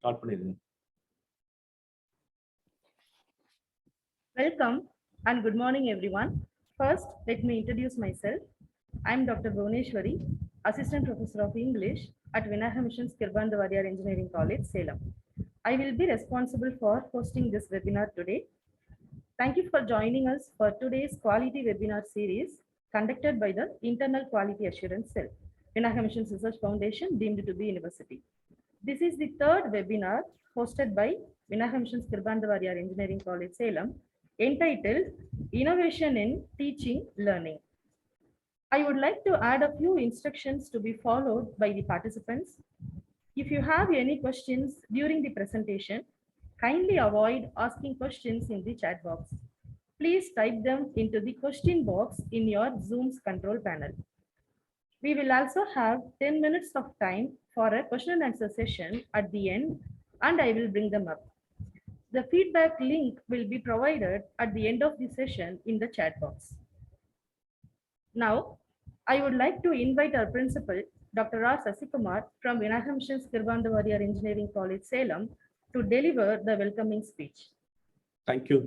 Start பண்ணிடுங்க. Welcome and good morning everyone. First, let me introduce myself. I am Dr. Bhuvneshwari, Assistant Professor of English at Vinayak Mission's Kirban-Varyar Engineering College, Salem. I will be responsible for hosting this webinar today. Thank you for joining us for today's quality webinar series conducted by the Internal Quality Assurance Cell, Vinayak Mission's Research Foundation deemed to be university. This is the third webinar hosted by Vinayak Mission's Kirban-Varyar Engineering College, Salem, entitled Innovation in Teaching Learning. I would like to add a few instructions to be followed by the participants. If you have any questions during the presentation, kindly avoid asking questions in the chat box. Please type them into the question box in your Zoom's control panel. We will also have 10 minutes of time for a question and answer session at the end, and I will bring them up. The feedback link will be provided at the end of the session in the chat box. Now, I would like to invite our principal, Dr. Rs from Vinayak Mission's Kirban-Varyar Engineering College, Salem, to deliver the welcoming speech. Thank you.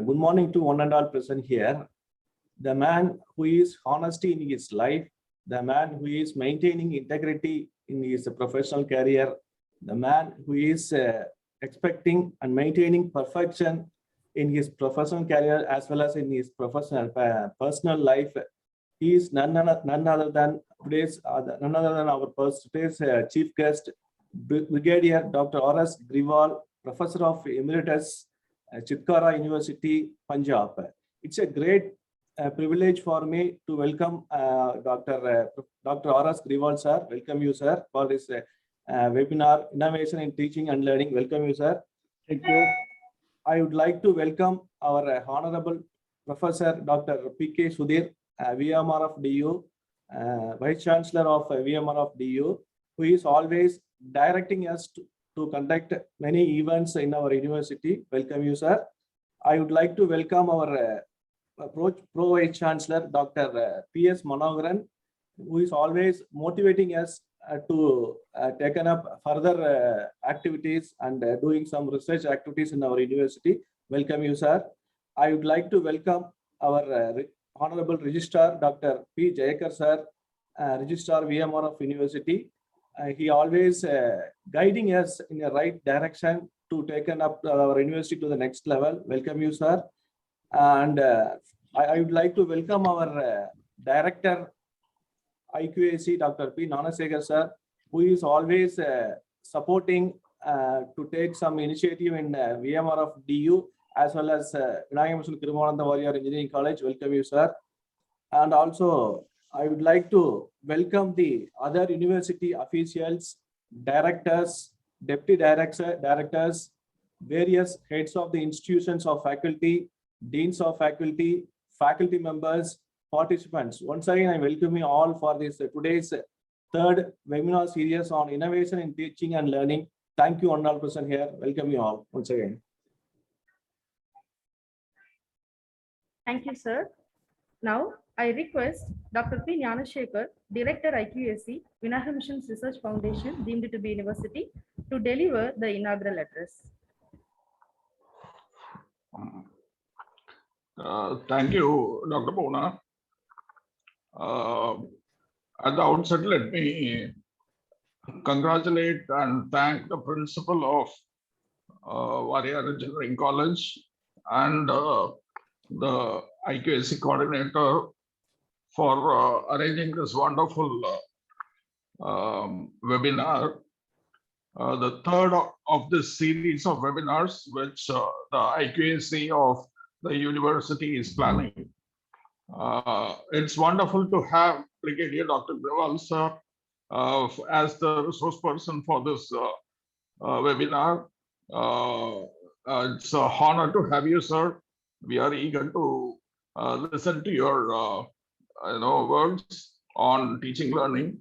Good morning to one and all present here. The man who is honesty in his life, the man who is maintaining integrity in his professional career, the man who is expecting and maintaining perfection in his professional career as well as in his personal life, he is none other than our today's chief guest, Brigadier Dr Rs Brevard, Professor of Emeritus, Chitkara University, Punjab. It's a great privilege for me to welcome Dr. Rs Brevard, sir. Welcome you, sir, for this webinar, Innovation in Teaching and Learning. Welcome you, sir. Thank you. I would like to welcome our Honorable Professor Dr. P.K. Sudhir, VMRFDU, Vice Chancellor of VMRFDU, who is always directing us to conduct many events in our university. Welcome you, sir. I would like to welcome our Pro Vice Chancellor, Dr. P.S. Manogaran, who is always motivating us to taken up further activities and doing some research activities in our university. Welcome you, sir. I would like to welcome our Honorable Registrar, Dr. P. Jayakar, sir, Registrar VMR of University. He always guiding us in the right direction to taken up our university to the next level. Welcome you, sir. And I would like to welcome our Director IQAC, Dr. P. Nanasegar, sir, who is always supporting to take some initiative in VMRFDU as well as Vinayak Mission Kirban-Varyar Engineering College. Welcome you, sir. And also, I would like to welcome the other university officials, directors, deputy directors, various heads of the institutions of faculty, deans of faculty, faculty members, participants. Once again, I welcome you all for this today's third webinar series on innovation in teaching and learning. Thank you, all present here. Welcome you all once again. Thank you, sir. Now, I request Dr. P. Nyanashekar, Director IQAC, Vinayak Mission's Research Foundation, deemed to be university, to deliver the inaugural address. Thank you, Dr. Pona. At the outset, let me congratulate and thank the principal of Varyar Engineering College and the IQAC coordinator for arranging this wonderful webinar, the third of this series of webinars which the IQAC of the university is planning. It's wonderful to have Brigadier Dr. Brevard, sir, as the resource person for this webinar. It's an honor to have you, sir. We are eager to listen to your words on teaching learning.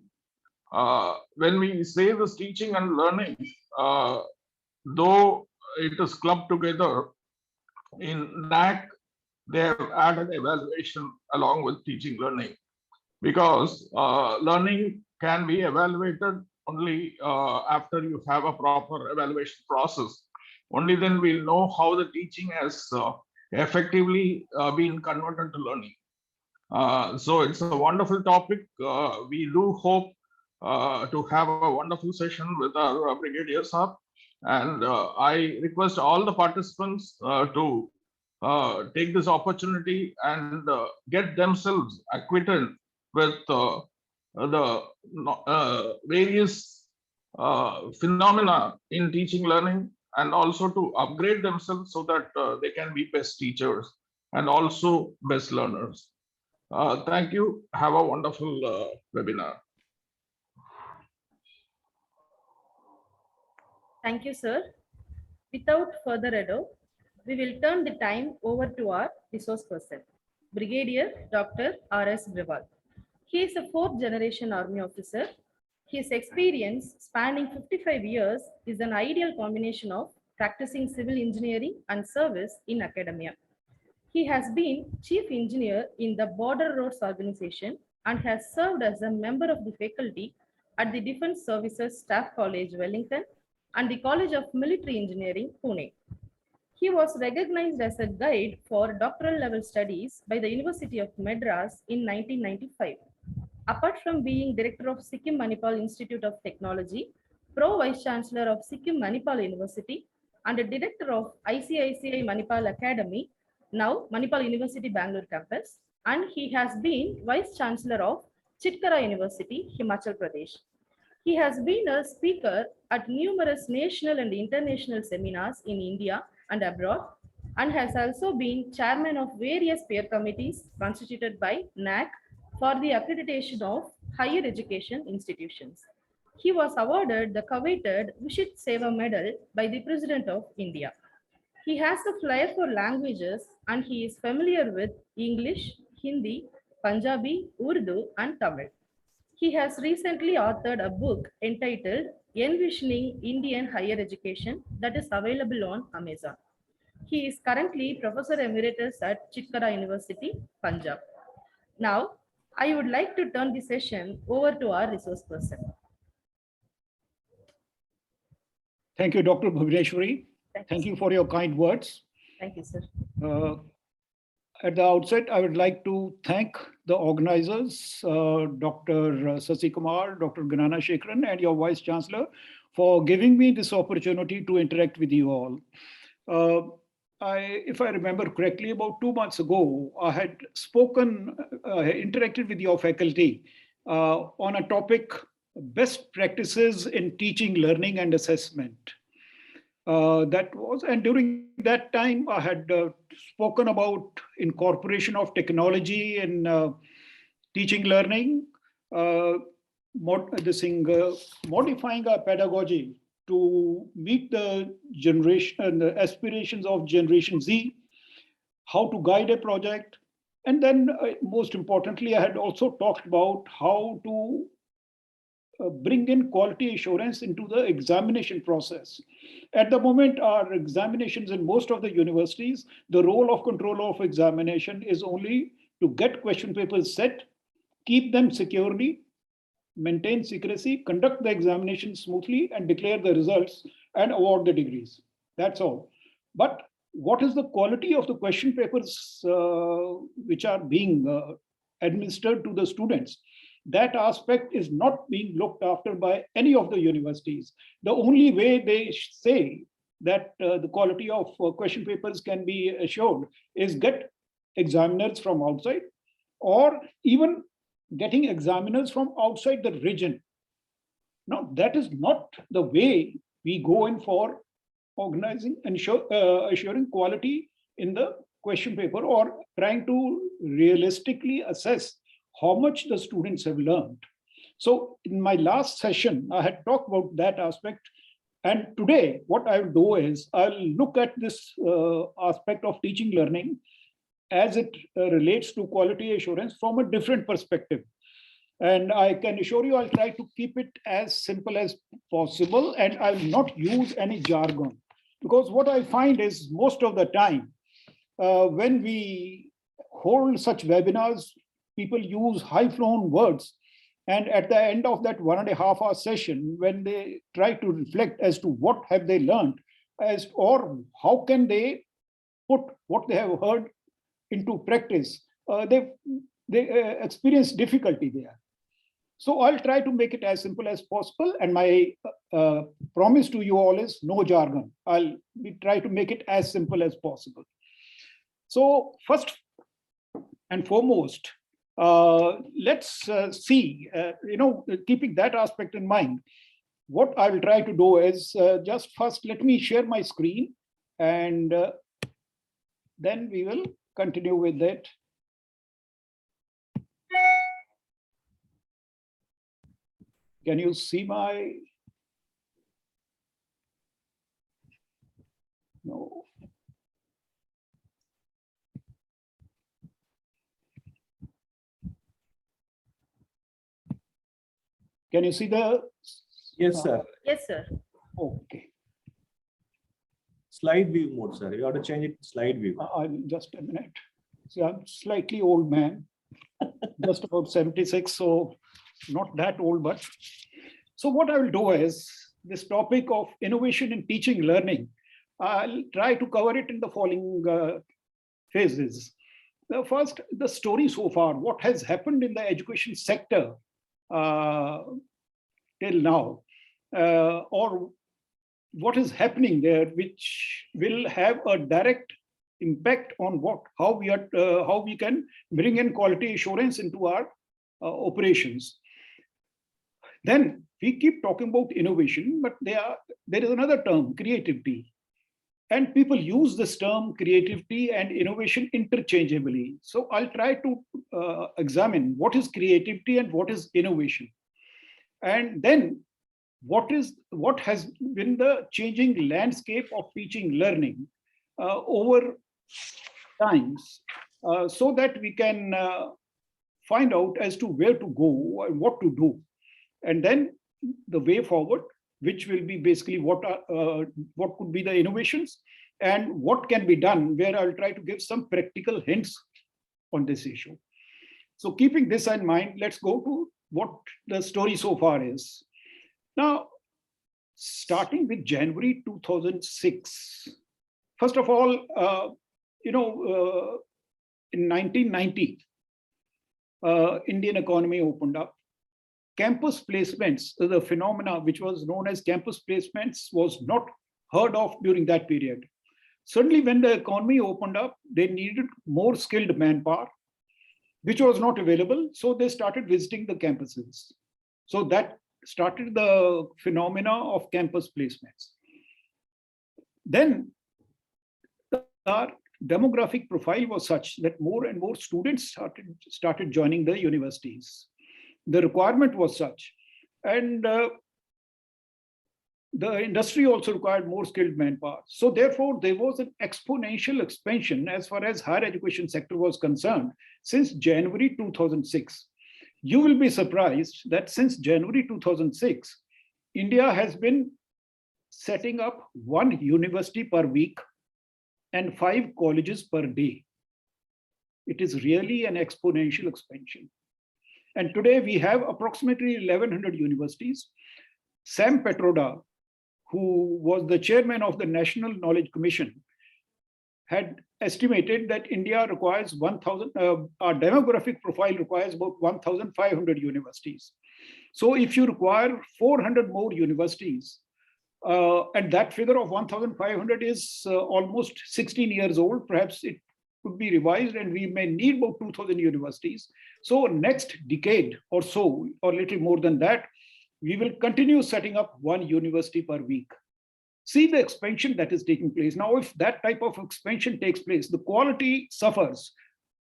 When we say this teaching and learning, though it is clubbed together in NAC, they have added evaluation along with teaching learning, because learning can be evaluated only after you have a proper evaluation process. Only then we'll know how the teaching has effectively been converted to learning. So it's a wonderful topic. We do hope to have a wonderful session with our Brigadier Sir. And I request all the participants to take this opportunity and get themselves acquainted with the various phenomena in teaching learning, and also to upgrade themselves so that they can be best teachers and also best learners. Thank you. Have a wonderful webinar. Thank you, sir. Without further ado, we will turn the time over to our resource person, Brigadier Dr. Rs Brevard. He is a fourth generation Army officer. His experience spanning 55 years is an ideal combination of practicing civil engineering and service in academia. He has been chief engineer in the Border Roads Organization and has served as a member of the faculty at the Defence Services Staff College, Wellington, and the College of Military Engineering, Pune. He was recognized as a guide for doctoral level studies by the University of Madras in 1995. Apart from being director of Sikkim Manipal Institute of Technology, Pro Vice Chancellor of Sikkim Manipal University, and a director of ICICI Manipal Academy, now Manipal University Bangalore campus, and he has been Vice Chancellor of Chitkara University, Himachal Pradesh. He has been a speaker at numerous national and international seminars in India and abroad, and has also been chairman of various peer committees constituted by NAC for the accreditation of higher education institutions. He was awarded the coveted Vishit Seva Medal by the President of India. He has a flair for languages and he is familiar with English, Hindi, Punjabi, Urdu, and Tamil. He has recently authored a book entitled Envisioning Indian Higher Education that is available on Amazon. He is currently Professor Emeritus at Chitkara University, Punjab. Now, I would like to turn the session over to our resource person. Thank you, Dr. Bhuvaneshwari. Thank you for your kind words. Thank you, sir. At the outset, I would like to thank the organizers, Dr. Sasi Kumar, Dr. Ganana Shekharan, and your Vice Chancellor for giving me this opportunity to interact with you all. If I remember correctly, about 2 months ago, I had interacted with your faculty on a topic, best practices in teaching, learning, and assessment. And during that time, I had spoken about incorporation of technology in teaching, learning, modifying our pedagogy to meet the generation, the aspirations of Generation Z, how to guide a project. And then most importantly, I had also talked about how to bring in quality assurance into the examination process. At the moment, our examinations in most of the universities, the role of controller of examination is only to get question papers set, keep them securely, maintain secrecy, conduct the examination smoothly, and declare the results and award the degrees. That's all. But what is the quality of the question papers which are being administered to the students? That aspect is not being looked after by any of the universities. The only way they say that the quality of question papers can be assured is get examiners from outside, or even getting examiners from outside the region. Now, that is not the way we go in for organizing and assuring quality in the question paper, or trying to realistically assess how much the students have learned. So in my last session, I had talked about that aspect. And today, what I'll do is I'll look at this aspect of teaching, learning as it relates to quality assurance from a different perspective. And I can assure you, I'll try to keep it as simple as possible, and I'll not use any jargon. Because what I find is most of the time, when we hold such webinars, people use high-flown words And at the end of that 1.5 hour session, when they try to reflect as to what have they learned, or how can they put what they have heard into practice, they experience difficulty there. So I'll try to make it as simple as possible. And my promise to you all is no jargon. I'll try to make it as simple as possible. So first and foremost, let's see, keeping that aspect in mind, what I will try to do is just first, let me share my screen, and then we will continue with it. Can you see my? No. Can you see the? Yes, sir. Yes, sir. Okay. Slide view mode, sir. You have to change it to slide view. Just a minute. See, I'm slightly old man, just about 76, so not that old, but. So what I will do is this topic of innovation in teaching learning, I'll try to cover it in the following phases. First, the story so far, what has happened in the education sector till now, or what is happening there, which will have a direct impact on how we can bring in quality assurance into our operations. Then we keep talking about innovation, but there is another term, creativity. And people use this term creativity and innovation interchangeably. So I'll try to examine what is creativity and what is innovation. And then what has been the changing landscape of teaching learning over times, so that we can find out as to where to go and what to do. And then the way forward, which will be basically what could be the innovations and what can be done, where I'll try to give some practical hints on this issue. So keeping this in mind, let's go to what the story so far is. Now, starting with January 2006, first of all, in 1990, Indian economy opened up. Campus placements, the phenomena which was known as campus placements, was not heard of during that period. Certainly when the economy opened up, they needed more skilled manpower, which was not available. So they started visiting the campuses. So that started the phenomena of campus placements. Then our demographic profile was such that more and more students started joining the universities. The requirement was such, and the industry also required more skilled manpower. So therefore, there was an exponential expansion as far as higher education sector was concerned since January 2006. You will be surprised that since January 2006, India has been setting up 1 university per week and 5 colleges per day. It is really an exponential expansion. And today we have approximately 1,100 universities. Sam Petroda, who was the chairman of the National Knowledge Commission, had estimated that India requires 1,000, our demographic profile requires about 1,500 universities. So if you require 400 more universities, and that figure of 1,500 is almost 16 years old, perhaps it could be revised and we may need about 2,000 universities. So next decade or so, or little more than that, we will continue setting up 1 university per week. See the expansion that is taking place. Now, if that type of expansion takes place, the quality suffers.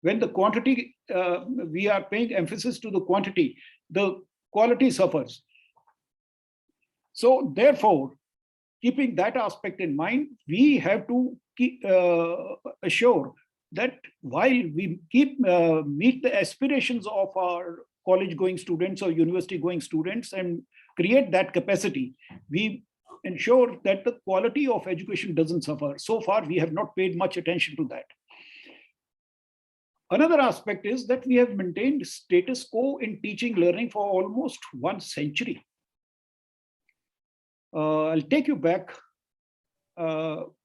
When the quantity, we are paying emphasis to the quantity, the quality suffers. So therefore, keeping that aspect in mind, we have to assure that while we meet the aspirations of our college-going students or university-going students and create that capacity, we ensure that the quality of education doesn't suffer. So far, we have not paid much attention to that. Another aspect is that we have maintained status quo in teaching learning for almost 1 century. I'll take you back to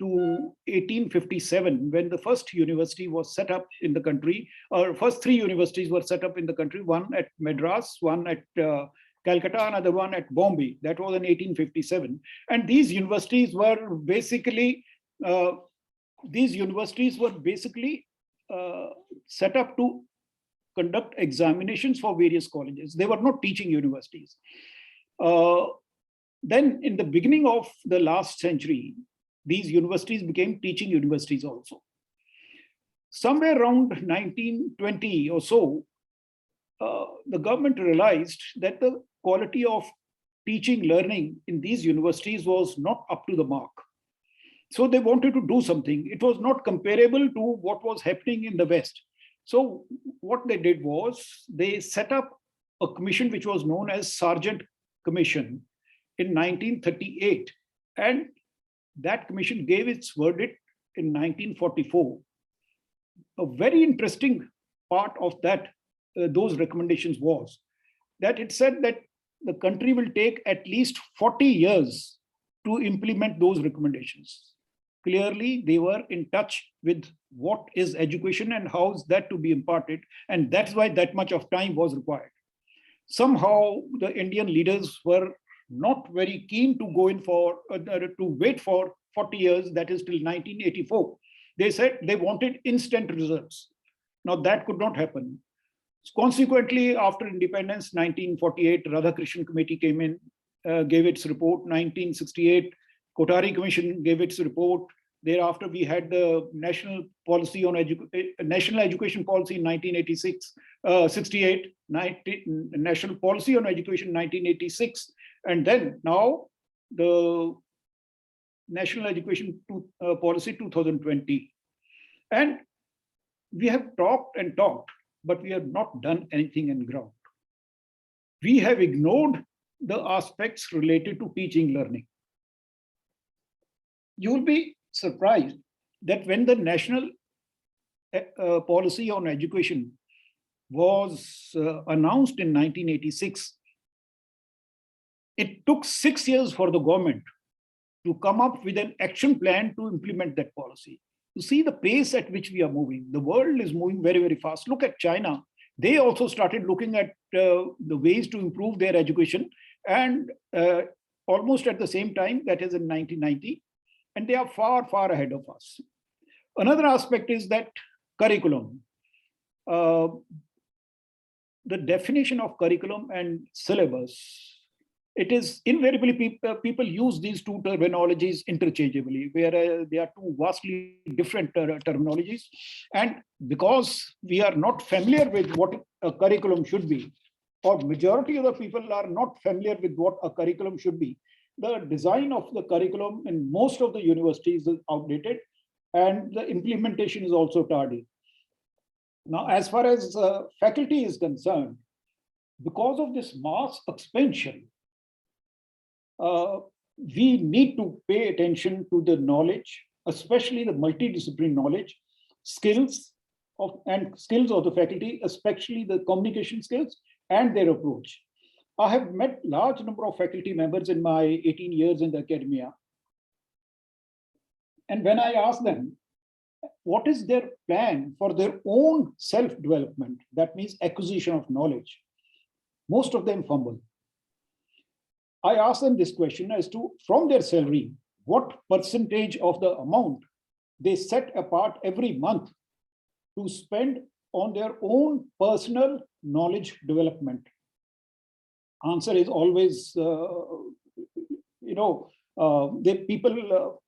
1857, when the first university was set up in the country, or first 3 universities were set up in the country, one at Madras, one at Calcutta, another one at Bombay. That was in 1857. And these universities were basically set up to conduct examinations for various colleges. They were not teaching universities. Then in the beginning of the last century, these universities became teaching universities also. Somewhere around 1920 or so, the government realized that the quality of teaching learning in these universities was not up to the mark. So they wanted to do something. It was not comparable to what was happening in the West. So what they did was they set up a commission which was known as Sargent Commission in 1938. And that commission gave its verdict in 1944. A very interesting part of that, those recommendations was that it said that the country will take at least 40 years to implement those recommendations. Clearly, they were in touch with what is education and how is that to be imparted. And that's why that much of time was required. Somehow, the Indian leaders were not very keen to go in for, to wait for 40 years, that is till 1984. They said they wanted instant results. Now that could not happen. Consequently, after independence, 1948, Radhakrishnan Committee came in, gave its report. 1968, Kothari Commission gave its report. Thereafter, we had the National Policy on National Education Policy in 1986, 68, National Policy on Education 1986, and then now the National Education Policy 2020. And we have talked and talked, but we have not done anything on ground. We have ignored the aspects related to teaching learning. You will be surprised that when the National Policy on Education was announced in 1986, it took 6 years for the government to come up with an action plan to implement that policy. You see the pace at which we are moving. The world is moving very, very fast. Look at China. They also started looking at the ways to improve their education, and almost at the same time, that is in 1990, and they are far, far ahead of us. Another aspect is that curriculum. The definition of curriculum and syllabus, it is invariably people use these two terminologies interchangeably, where they are two vastly different terminologies. And because we are not familiar with what a curriculum should be, or majority of the people are not familiar with what a curriculum should be, the design of the curriculum in most of the universities is outdated, and the implementation is also tardy. Now, as far as faculty is concerned, because of this mass expansion, we need to pay attention to the knowledge, especially the multidisciplinary knowledge, skills of the faculty, especially the communication skills and their approach. I have met large number of faculty members in my 18 years in the academia. And when I ask them, what is their plan for their own self-development, that means acquisition of knowledge, most of them fumble. I ask them this question as to, from their salary, what percentage of the amount they set apart every month to spend on their own personal knowledge development. Answer is always, people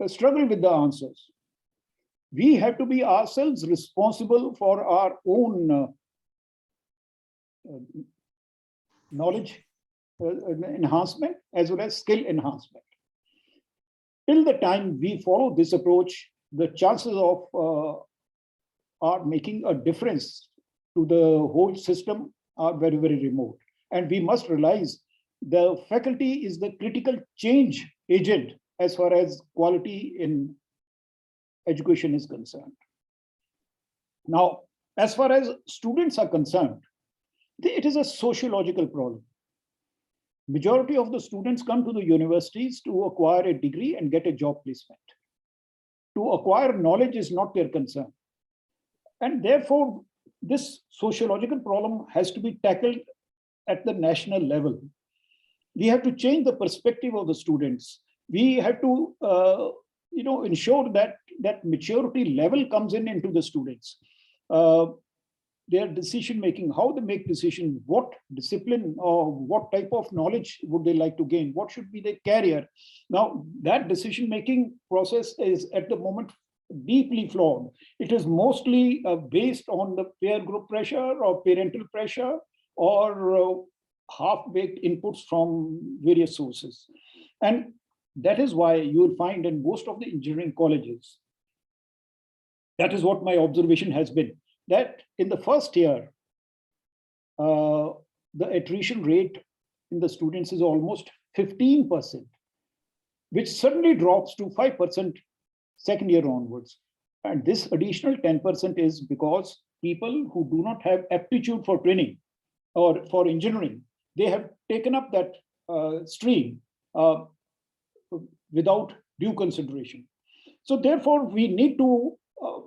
struggle with the answers. We have to be ourselves responsible for our own knowledge enhancement as well as skill enhancement. Till the time we follow this approach, the chances of are making a difference to the whole system are very, very remote. And we must realize the faculty is the critical change agent as far as quality in education is concerned. Now, as far as students are concerned, it is a sociological problem. Majority of the students come to the universities to acquire a degree and get a job placement. To acquire knowledge is not their concern. And therefore, this sociological problem has to be tackled at the national level. We have to change the perspective of the students. We have to ensure that that maturity level comes into the students. Their decision making, how they make decisions, what discipline or what type of knowledge would they like to gain, what should be their career. Now, that decision making process is at the moment deeply flawed. It is mostly based on the peer group pressure or parental pressure or half-baked inputs from various sources. And that is why you will find in most of the engineering colleges, that is what my observation has been, that in the first year, the attrition rate in the students is almost 15%, which suddenly drops to 5% second year onwards. And this additional 10% is because people who do not have aptitude for training or for engineering, they have taken up that stream without due consideration. So therefore, we need to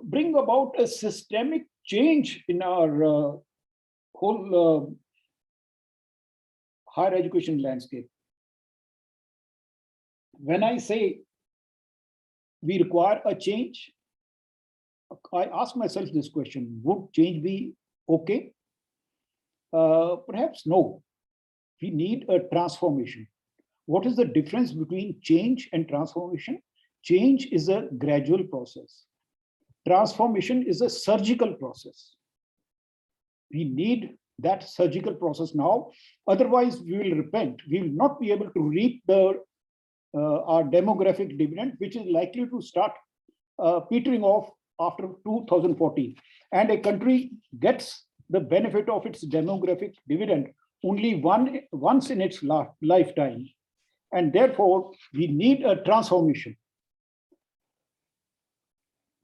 bring about a systemic change in our whole higher education landscape. When I say we require a change, I ask myself this question: would change be okay? Perhaps no. We need a transformation. What is the difference between change and transformation? Change is a gradual process. Transformation is a surgical process. We need that surgical process now. Otherwise, we will repent. We will not be able to reap our demographic dividend, which is likely to start petering off after 2040. And a country gets the benefit of its demographic dividend only once in its lifetime. And therefore, we need a transformation.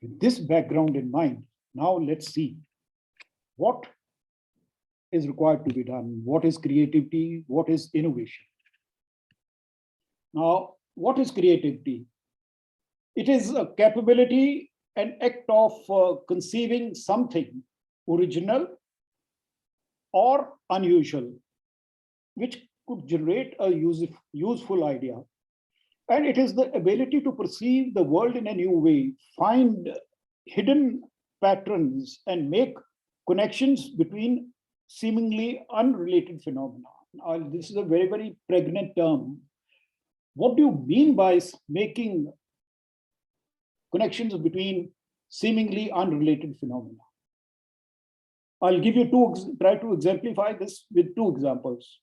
With this background in mind, now let's see what is required to be done. What is creativity? What is innovation? Now, what is creativity? It is a capability, an act of conceiving something original or unusual, which could generate a useful idea. And it is the ability to perceive the world in a new way, find hidden patterns, and make connections between seemingly unrelated phenomena. This is a very, very pregnant term. What do you mean by making connections between seemingly unrelated phenomena? I'll give you try to exemplify this with two examples.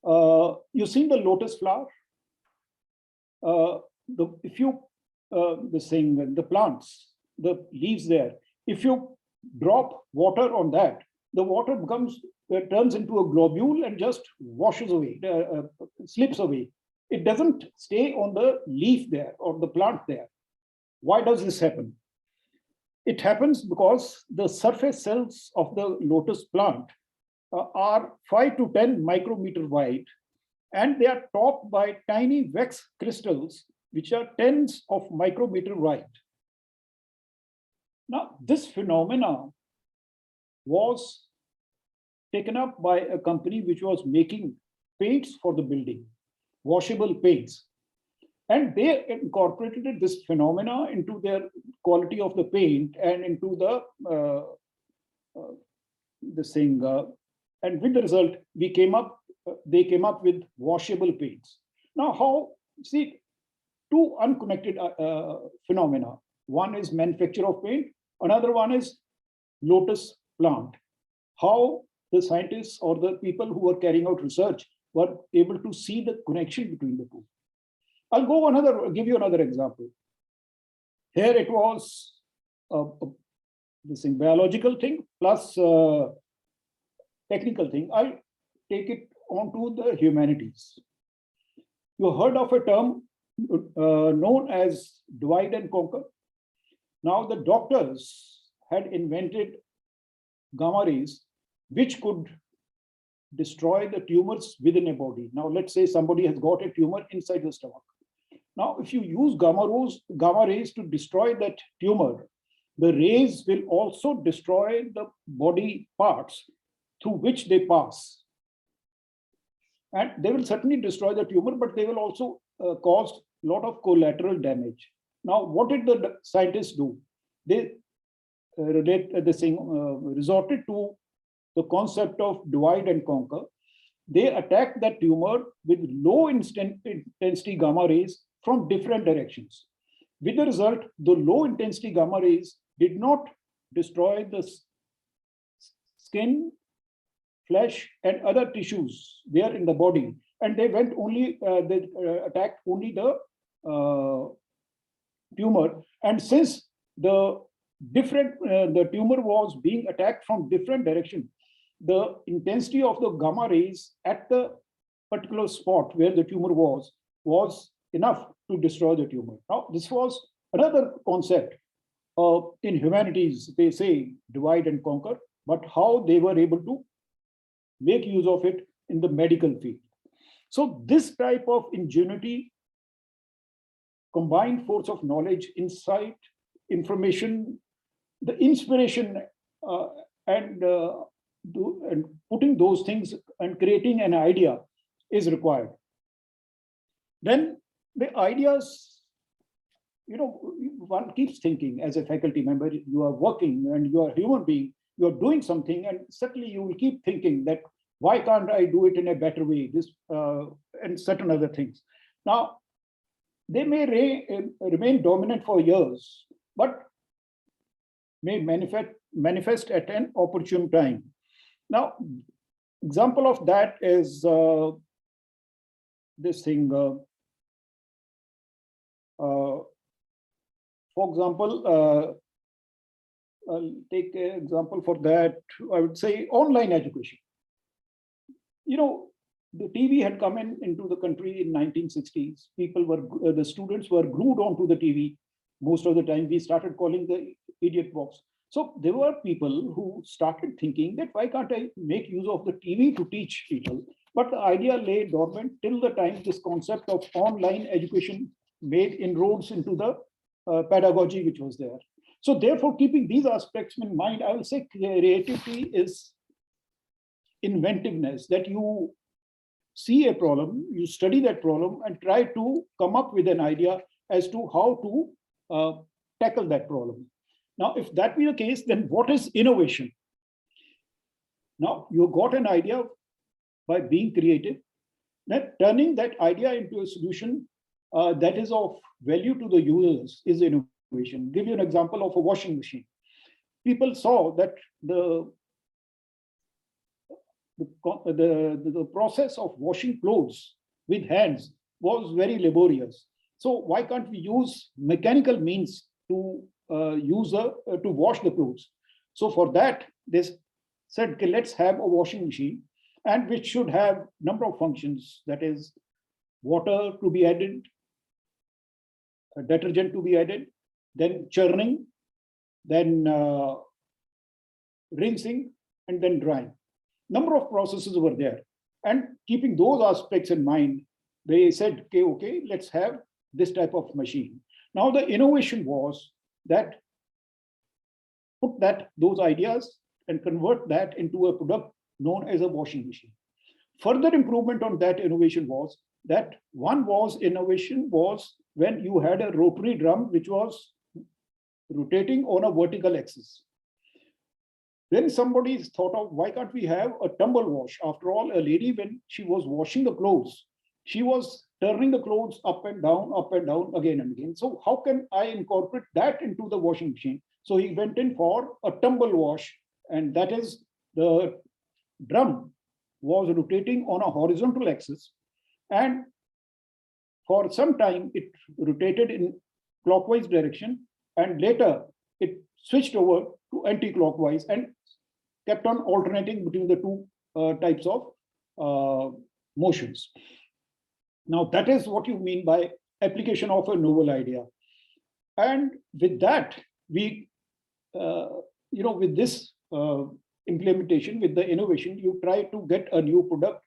You've seen the lotus flower. The plants, the leaves there, if you drop water on that, the water turns into a globule and just washes away, slips away. It doesn't stay on the leaf there or the plant there. Why does this happen? It happens because the surface cells of the lotus plant are 5 to 10 micrometer wide, and they are topped by tiny wax crystals, which are tens of micrometer wide. Now, this phenomena was taken up by a company which was making paints for the building, washable paints. And they incorporated this phenomena into their quality of the paint and into and with the result, they came up with washable paints. Now, two unconnected phenomena. One is manufacture of paint, another one is lotus plant. How the scientists or the people who were carrying out research were able to see the connection between the two. I'll give you another example. Here it was this biological thing plus technical thing. I'll take it onto the humanities. You heard of a term known as divide and conquer. Now the doctors had invented gamma rays, which could destroy the tumors within a body. Now, let's say somebody has got a tumor inside the stomach. Now, if you use gamma rays to destroy that tumor, the rays will also destroy the body parts through which they pass. And they will certainly destroy the tumor, but they will also cause a lot of collateral damage. Now, what did the scientists do? They resorted to the concept of divide and conquer. They attacked that tumor with low intensity gamma rays from different directions. With the result, the low intensity gamma rays did not destroy the skin, flesh, and other tissues there in the body. And they went only, they attacked only the tumor. And since the tumor was being attacked from different directions, the intensity of the gamma rays at the particular spot where the tumor was enough to destroy the tumor. Now, this was another concept in humanities. They say divide and conquer, but how they were able to make use of it in the medical field. So this type of ingenuity, combined force of knowledge, insight, information, the inspiration, and putting those things and creating an idea is required. Then the ideas, one keeps thinking as a faculty member, you are working and you are a human being, you are doing something, and certainly you will keep thinking that, why can't I do it in a better way? This and certain other things. Now, they may remain dominant for years, but may manifest at an opportune time. Now, example of that is this thing. For example, I'll take an example for that. I would say online education. The TV had come into the country in 1960s. The students were glued onto the TV. Most of the time, we started calling the idiot box. So there were people who started thinking that, why can't I make use of the TV to teach people? But the idea lay dormant till the time this concept of online education made inroads into the pedagogy which was there. So therefore, keeping these aspects in mind, I will say creativity is inventiveness, that you see a problem, you study that problem and try to come up with an idea as to how to tackle that problem. Now, if that be the case, then what is innovation? Now, you got an idea by being creative, then turning that idea into a solution that is of value to the users is innovation. Give you an example of a washing machine. People saw that the process of washing clothes with hands was very laborious. So why can't we use mechanical means to wash the clothes? So for that, they said, okay, let's have a washing machine, and which should have number of functions. That is, water to be added, detergent to be added, then churning, then rinsing, and then drying. Number of processes were there. And keeping those aspects in mind, they said, okay, let's have this type of machine. Now, the innovation was that put those ideas and convert that into a product known as a washing machine. Further improvement on that innovation was that innovation was when you had a rotary drum which was rotating on a vertical axis. Then somebody thought of, why can't we have a tumble wash? After all, a lady, when she was washing the clothes, she was turning the clothes up and down, again and again. So how can I incorporate that into the washing machine? So he went in for a tumble wash, and that is the drum was rotating on a horizontal axis. And for some time, it rotated in clockwise direction, and later it switched over to anti-clockwise and kept on alternating between the two types of motions. Now, that is what you mean by application of a novel idea. And with that, we with this implementation, with the innovation, you try to get a new product,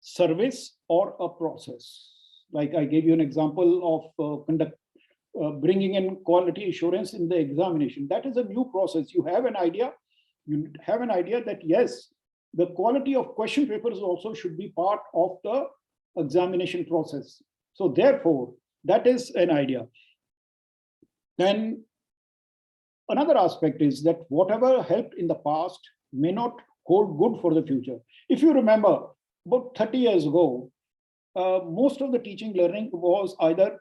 service, or a process. Like I gave you an example of bringing in quality assurance in the examination. That is a new process. You have an idea. You have an idea that yes, the quality of question papers also should be part of the examination process. So therefore, that is an idea. Then another aspect is that whatever helped in the past may not hold good for the future. If you remember, about 30 years ago, most of the teaching learning was either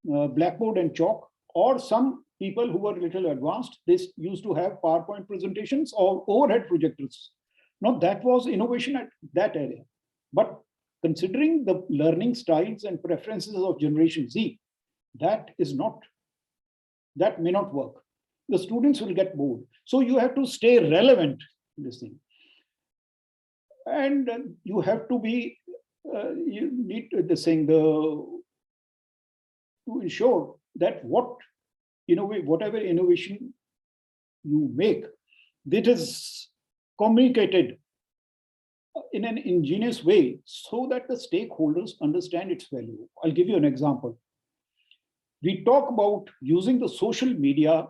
blackboard and chalk, or some people who were a little advanced, they used to have PowerPoint presentations or overhead projectors. Now that was innovation at that area. But considering the learning styles and preferences of Generation Z, that may not work. The students will get bored. So you have to stay relevant in this thing. And you have to be, you need this thing, to ensure that whatever innovation you make, that is communicated in an ingenious way so that the stakeholders understand its value. I'll give you an example. We talk about using the social media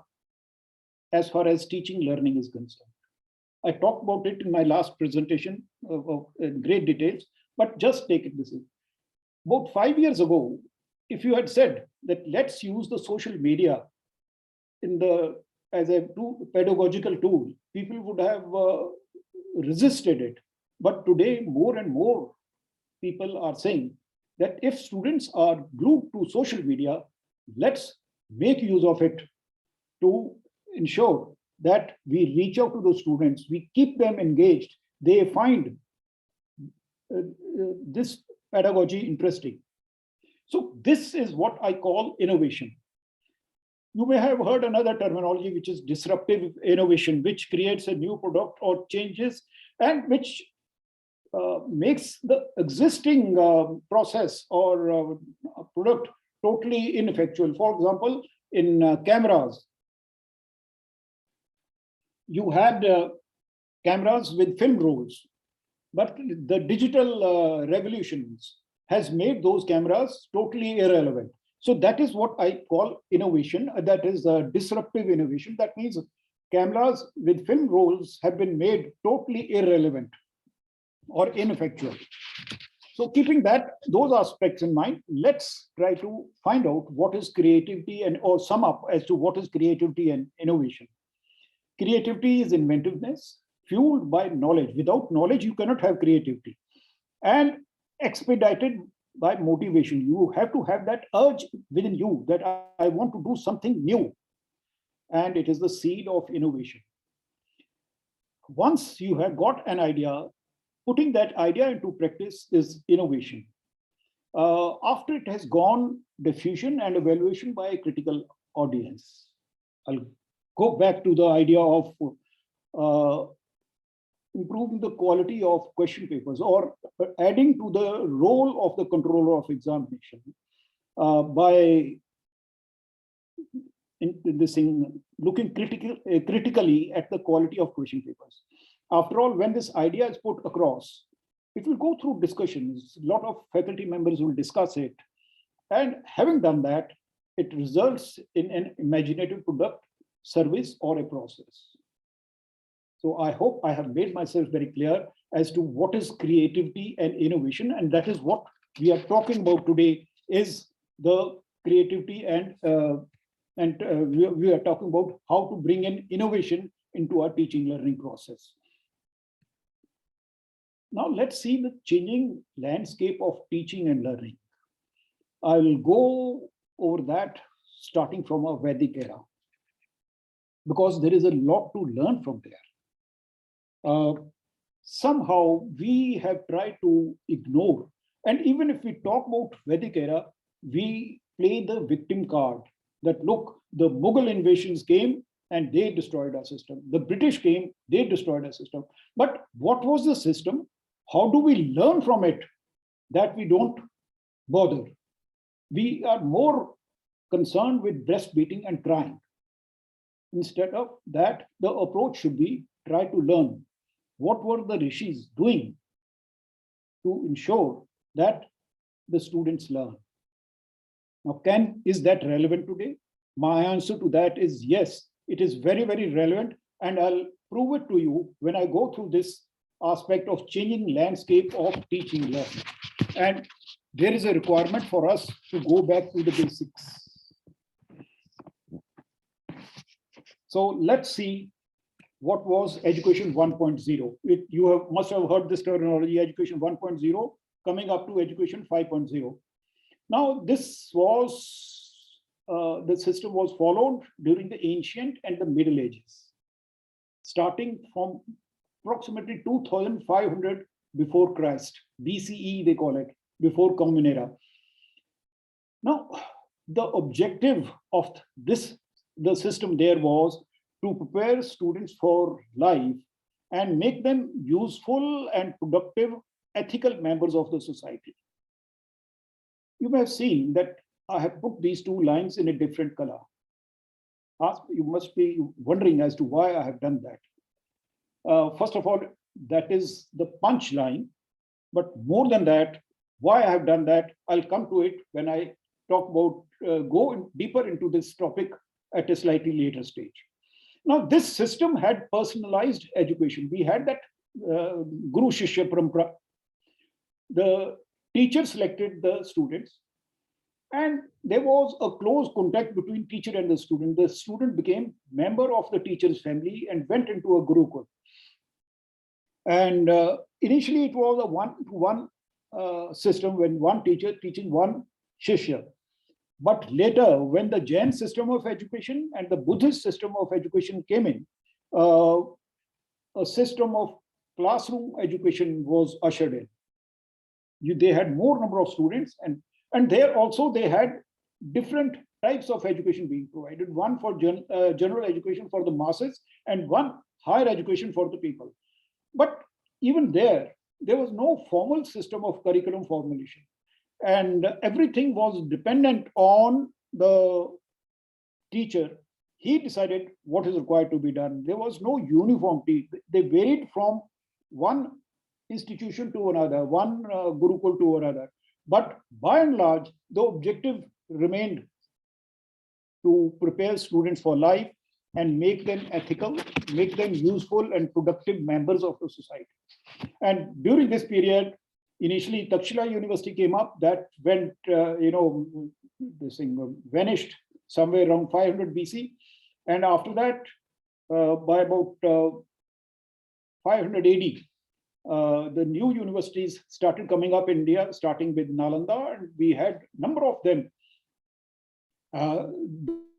as far as teaching learning is concerned. I talked about it in my last presentation in great details, but just take it this way. About 5 years ago, if you had said that let's use the social media as a pedagogical tool, people would have resisted it. But today, more and more people are saying that if students are glued to social media, let's make use of it to ensure that we reach out to those students, we keep them engaged, they find this pedagogy interesting. So this is what I call innovation. You may have heard another terminology, which is disruptive innovation, which creates a new product or changes, and which makes the existing process or product totally ineffectual. For example, in cameras, you had cameras with film rolls, but the digital revolutions has made those cameras totally irrelevant. So that is what I call innovation. That is disruptive innovation. That means cameras with film rolls have been made totally irrelevant or ineffectual. So keeping those aspects in mind, let's try to find out what is creativity or sum up as to what is creativity and innovation. Creativity is inventiveness fueled by knowledge. Without knowledge, you cannot have creativity. And expedited by motivation. You have to have that urge within you that I want to do something new. And it is the seed of innovation. Once you have got an idea, putting that idea into practice is innovation. After it has gone diffusion and evaluation by a critical audience. I'll go back to the idea of improving the quality of question papers or adding to the role of the controller of examination by looking critically at the quality of question papers. After all, when this idea is put across, it will go through discussions. A lot of faculty members will discuss it. And having done that, it results in an imaginative product, service, or a process. So I hope I have made myself very clear as to what is creativity and innovation. And that is what we are talking about today, is the creativity and we are talking about how to bring in innovation into our teaching learning process. Now let's see the changing landscape of teaching and learning. I will go over that starting from a Vedic era, because there is a lot to learn from there. Somehow we have tried to ignore, and even if we talk about Vedic era, we play the victim card that look, the Mughal invasions came and they destroyed our system. The British came, they destroyed our system. But what was the system? How do we learn from it that we don't bother? We are more concerned with breast beating and crying. Instead of that, the approach should be try to learn what were the rishis doing to ensure that the students learn. Now, is that relevant today? My answer to that is yes, it is very, very relevant. And I'll prove it to you when I go through this aspect of changing landscape of teaching learning. And there is a requirement for us to go back to the basics. So let's see what was education 1.0. You must have heard this terminology, education 1.0, coming up to education 5.0. Now, this was, the system was followed during the ancient and the Middle Ages, starting from approximately 2500 before Christ, BCE they call it, before Common Era. Now, the objective of the system there was to prepare students for life and make them useful and productive ethical members of the society. You may have seen that I have put these two lines in a different color. You must be wondering as to why I have done that. First of all, that is the punch line, but more than that, why I have done that, I'll come to it when I talk about, go deeper into this topic at a slightly later stage. Now, this system had personalized education. We had that Guru Shishya Parampara. The teacher selected the students, and there was a close contact between teacher and the student. The student became member of the teacher's family and went into a Gurukul. And initially, it was a one-to-one system when one teacher teaching one Shishya. But later, when the Jain system of education and the Buddhist system of education came in, a system of classroom education was ushered in. They had more number of students, and there also they had different types of education being provided. One for general education for the masses, and one higher education for the people. But even there was no formal system of curriculum formulation. And everything was dependent on the teacher. He decided what is required to be done. There was no uniformity. They varied from one institution to another, one Gurukul to another. But by and large, the objective remained to prepare students for life and make them ethical, make them useful and productive members of the society. And during this period, initially, Takshila University came up. That went, this thing vanished somewhere around 500 BC. And after that, by about 500 AD, the new universities started coming up in India, starting with Nalanda, and we had a number of them,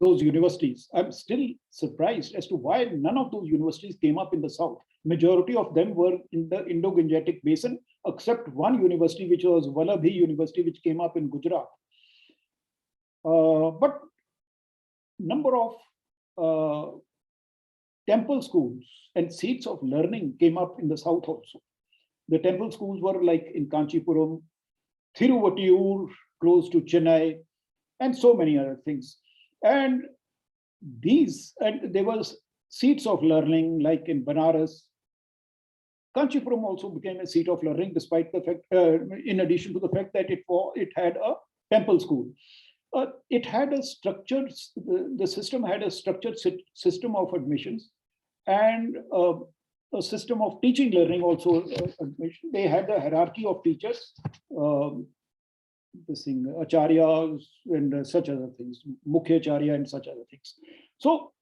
those universities. I'm still surprised as to why none of those universities came up in the south. Majority of them were in the Indo-Gangetic basin, except one university, which was Vallabhi University, which came up in Gujarat. But number of temple schools and seats of learning came up in the south also. The temple schools were like in Kanchipuram, Thiruvatiyur, close to Chennai, and so many other things. And there was seats of learning like in Banaras. Kanchipuram also became a seat of learning, despite the fact, in addition to the fact that it had a temple school. It had a structured, the system had a structured system of admissions and a system of teaching learning also. They had a hierarchy of teachers, acharyas and such other things, mukhya acharya and such other things. So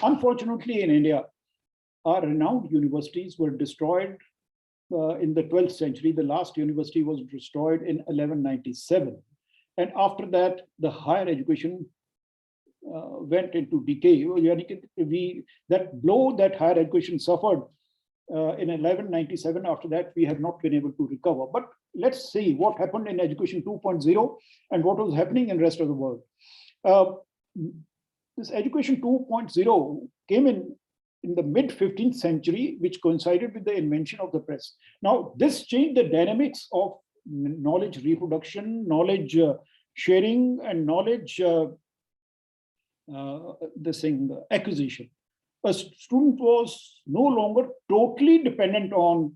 unfortunately in India, our renowned universities were destroyed in the 12th century. The last university was destroyed in 1197. And after that, the higher education went into decay. That blow that higher education suffered in 1197, after that, we have not been able to recover. But let's see what happened in education 2.0 and what was happening in the rest of the world. This education 2.0 came in the mid 15th century, which coincided with the invention of the press. Now, this changed the dynamics of knowledge reproduction, knowledge sharing, and knowledge acquisition. A student was no longer totally dependent on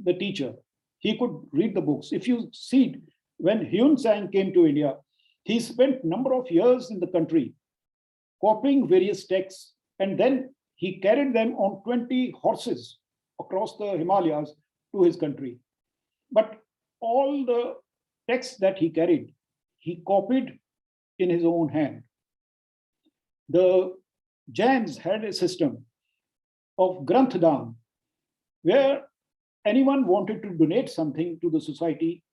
the teacher. He could read the books. If you see, when Hyun Sang came to India, he spent number of years in the country copying various texts, and then he carried them on 20 horses across the Himalayas to his country. But all the texts that he carried, he copied in his own hand. The Jains had a system of Granth Dan, where anyone wanted to donate something to the society,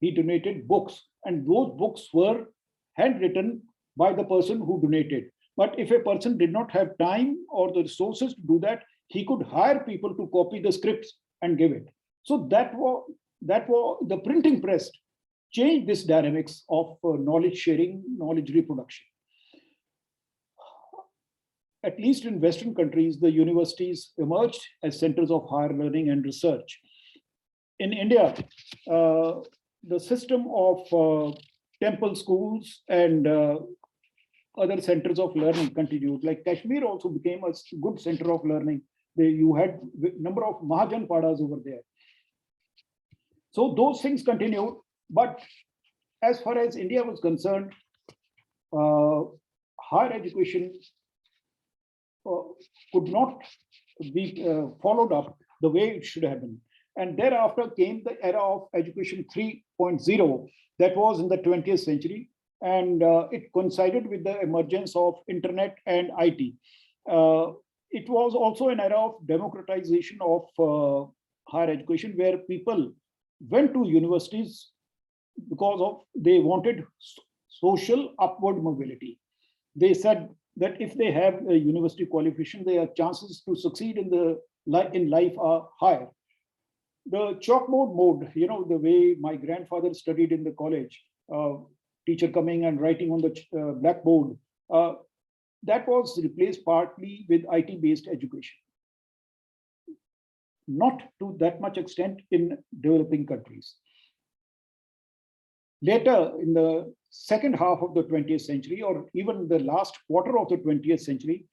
he donated books, and those books were handwritten by the person who donated. But if a person did not have time or the resources to do that, he could hire people to copy the scripts and give it. So that was the printing press changed this dynamics of knowledge sharing, knowledge reproduction. At least in Western countries, the universities emerged as centers of higher learning and research. In India, the system of temple schools and other centers of learning continued. Like Kashmir also became a good center of learning. You had a number of Mahajan Padas over there. So those things continued. But as far as India was concerned, higher education could not be followed up the way it should have been. And thereafter came the era of education 3.0 that was in the 20th century. And it coincided with the emergence of internet and IT. It was also an era of democratization of higher education, where people went to universities because of they wanted social upward mobility. They said that if they have a university qualification, their chances to succeed in life are higher. The chalkboard mode, the way my grandfather studied in the college, teacher coming and writing on the blackboard, that was replaced partly with IT-based education. Not to that much extent in developing countries. Later, in the second half of the 20th century, or even the last quarter of the 20th century,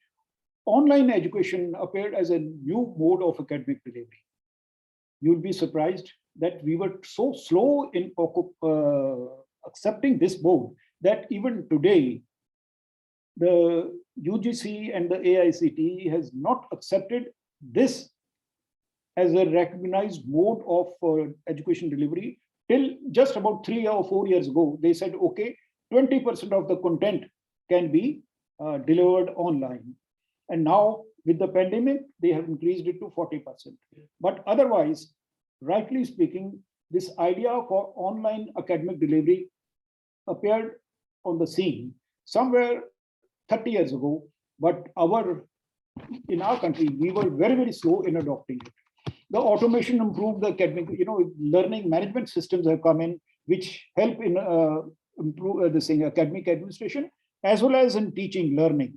online education appeared as a new mode of academic delivery. You'll be surprised that we were so slow in accepting this mode that even today, the UGC and the AICTE has not accepted this as a recognized mode of education delivery till just about 3 or 4 years ago. They said, okay, 20% of the content can be delivered online. And now with the pandemic, they have increased it to 40%. But otherwise, rightly speaking, this idea for online academic delivery appeared on the scene somewhere 30 years ago, but in our country, we were very, very slow in adopting it. The automation improved the academic, learning management systems have come in, which help in improve academic administration, as well as in teaching learning.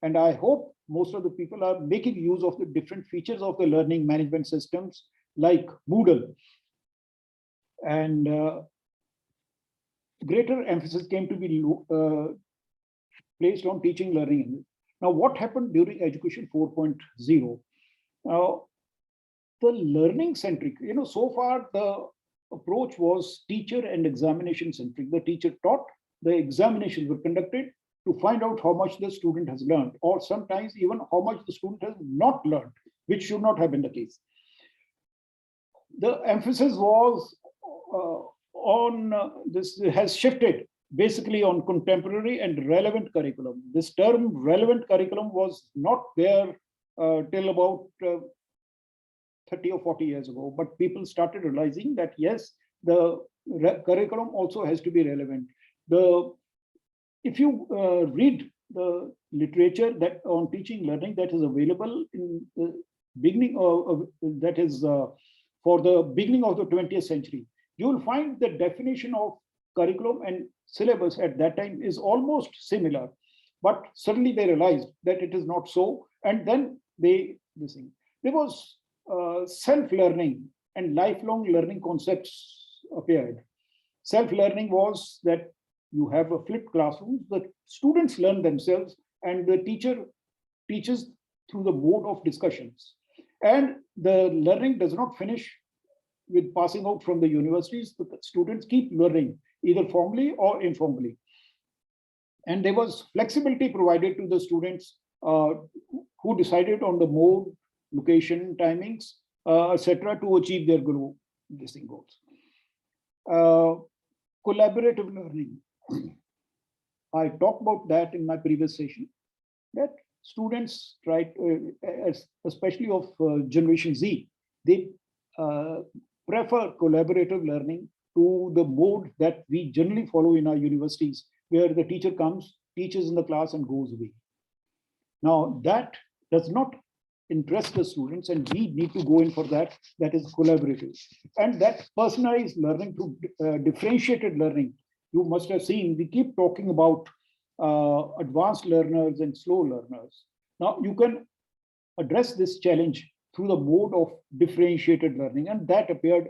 And I hope most of the people are making use of the different features of the learning management systems like Moodle. And greater emphasis came to be placed on teaching learning. Now, what happened during education 4.0? Now, the learning centric, so far the approach was teacher and examination centric. The teacher taught, the examinations were conducted to find out how much the student has learned, or sometimes even how much the student has not learned, which should not have been the case. The emphasis was on this has shifted basically on contemporary and relevant curriculum. This term relevant curriculum was not there till about 30 or 40 years ago, but people started realizing that yes, the curriculum also has to be relevant. If you read the literature that on teaching learning that is available in the beginning of that is for the beginning of the 20th century, you will find the definition of curriculum and syllabus at that time is almost similar, but suddenly they realized that it is not so, and then there was self-learning and lifelong learning concepts appeared. Self-learning was that you have a flipped classroom. The students learn themselves and the teacher teaches through the mode of discussions. And the learning does not finish with passing out from the universities. The students keep learning either formally or informally. And there was flexibility provided to the students who decided on the mode, location, timings, etc., to achieve their goals. Collaborative learning. I talked about that in my previous session, that students try, especially of Generation Z, they prefer collaborative learning to the mode that we generally follow in our universities, where the teacher comes, teaches in the class and goes away. Now that does not interest the students, and we need to go in for that. That is collaborative. And that personalized learning through differentiated learning. You must have seen, we keep talking about advanced learners and slow learners. Now you can address this challenge through the mode of differentiated learning, and that appeared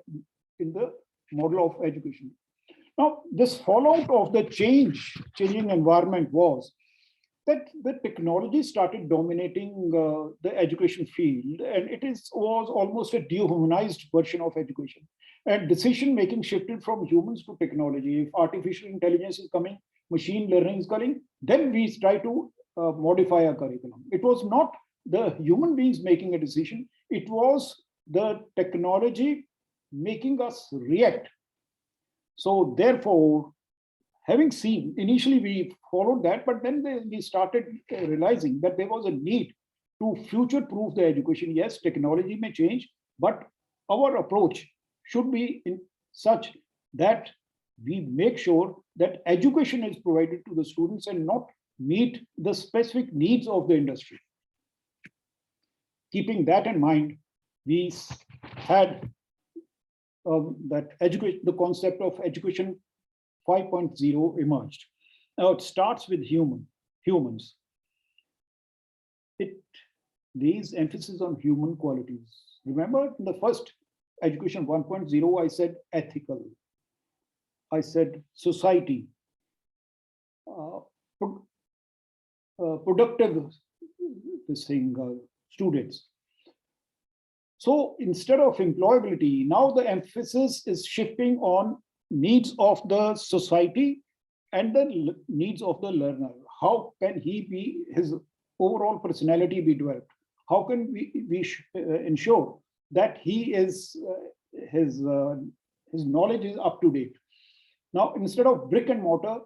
in the model of education. Now, this fallout of the changing environment was that the technology started dominating the education field, and was almost a dehumanized version of education. And decision making shifted from humans to technology. If artificial intelligence is coming, machine learning is coming, then we try to modify our curriculum. It was not the human beings making a decision, it was the technology making us react. So therefore, having seen, initially we followed that, but then we started realizing that there was a need to future-proof the education. Yes, technology may change, but our approach should be in such that we make sure that education is provided to the students and not meet the specific needs of the industry. Keeping that in mind, we had the concept of education 5.0 emerged. Now it starts with humans. It lays emphasis on human qualities. Remember in the first education 1.0, I said ethical. I said society, productive, students. So instead of employability, now the emphasis is shifting on needs of the society and the needs of the learner. How can his overall personality be developed? How can we ensure that his knowledge is up to date? Now, instead of brick and mortar,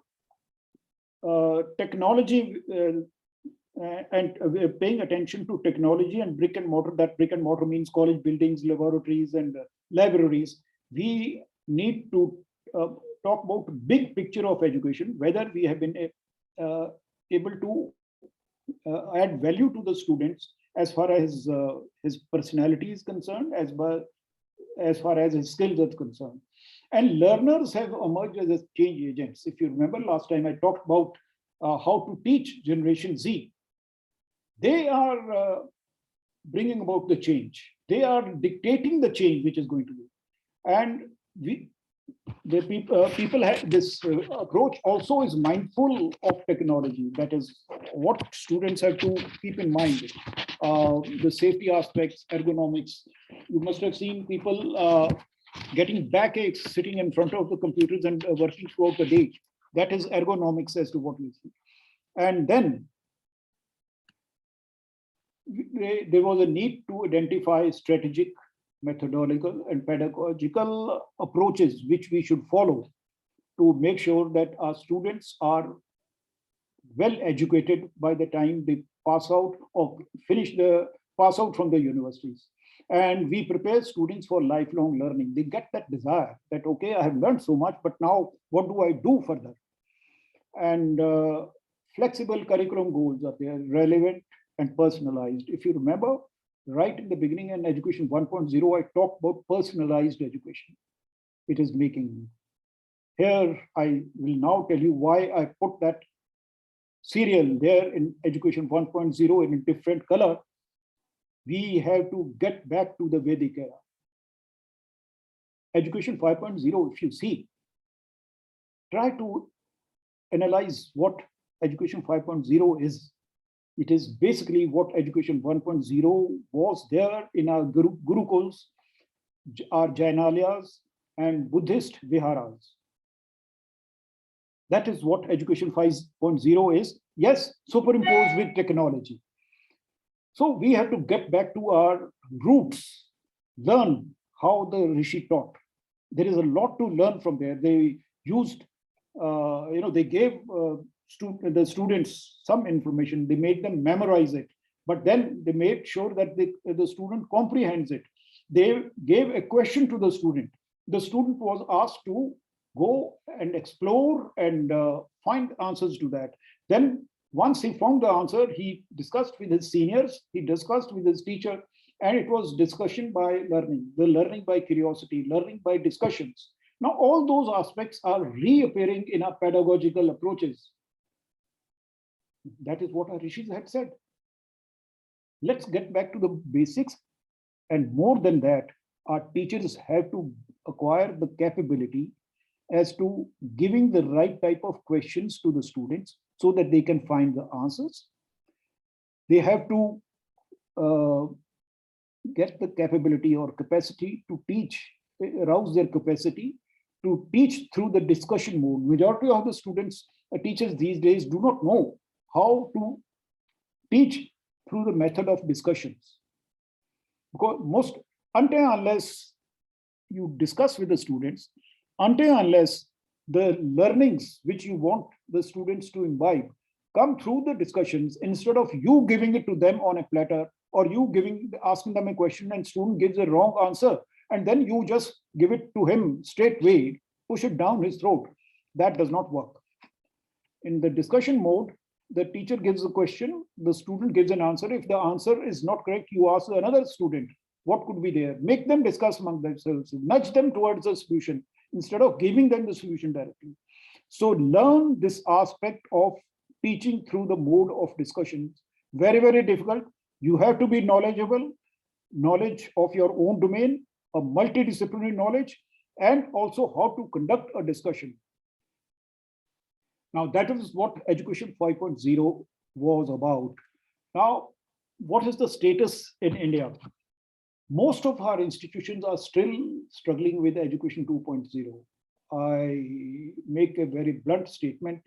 technology and paying attention to technology and brick and mortar, that brick and mortar means college buildings, laboratories, and libraries. We need to talk about big picture of education, whether we have been able to add value to the students as far as his personality is concerned, as far as his skills are concerned. And learners have emerged as change agents. If you remember last time I talked about how to teach Generation Z. They are bringing about the change. They are dictating the change which is going to be. And people have this approach also is mindful of technology. That is what students have to keep in mind. The safety aspects, ergonomics. You must have seen people getting backaches sitting in front of the computers and working throughout the day. That is ergonomics as to what we see. And then there was a need to identify strategic, methodological, and pedagogical approaches which we should follow to make sure that our students are well educated by the time they pass out or pass out from the universities. And we prepare students for lifelong learning. They get that desire that, okay, I have learned so much, but now what do I do further? And flexible curriculum goals are there, relevant and personalized. If you remember, right in the beginning in education 1.0, I talked about personalized education. It is making. Here, I will now tell you why I put that serial there in education 1.0 in a different color. We have to get back to the Vedic era. Education 5.0, if you see, try to analyze what Education 5.0 is, it is basically what Education 1.0 was there in our Gurukuls, our Jainalayas, and Buddhist Viharas. That is what Education 5.0 is. Yes, superimposed with technology. So we have to get back to our roots, learn how the Rishi taught. There is a lot to learn from there. They used, they gave the students some information. They made them memorize it, but then they made sure that the student comprehends it. They gave a question to the student. The student was asked to go and explore and find answers to that. Then once he found the answer, he discussed with his seniors, he discussed with his teacher, and it was discussion by learning, the learning by curiosity, learning by discussions. Now, all those aspects are reappearing in our pedagogical approaches. That is what our rishis had said. Let's get back to the basics. And more than that, our teachers have to acquire the capability as to giving the right type of questions to the students so that they can find the answers. They have to get the capability or capacity to teach, arouse their capacity to teach through the discussion mode. Majority of the students, teachers these days do not know how to teach through the method of discussions. Because unless you discuss with the students, unless the learnings which you want the students to imbibe come through the discussions, instead of you giving it to them on a platter, or you asking them a question and student gives a wrong answer, and then you just give it to him straightway, push it down his throat. That does not work. In the discussion mode, the teacher gives a question, the student gives an answer. If the answer is not correct, you ask another student, what could be there? Make them discuss among themselves, nudge them towards a solution instead of giving them the solution directly. So learn this aspect of teaching through the mode of discussions. Very, very difficult. You have to be knowledgeable, knowledge of your own domain, a multidisciplinary knowledge, and also how to conduct a discussion. Now, that is what Education 5.0 was about. Now, what is the status in India? Most of our institutions are still struggling with Education 2.0. I make a very blunt statement.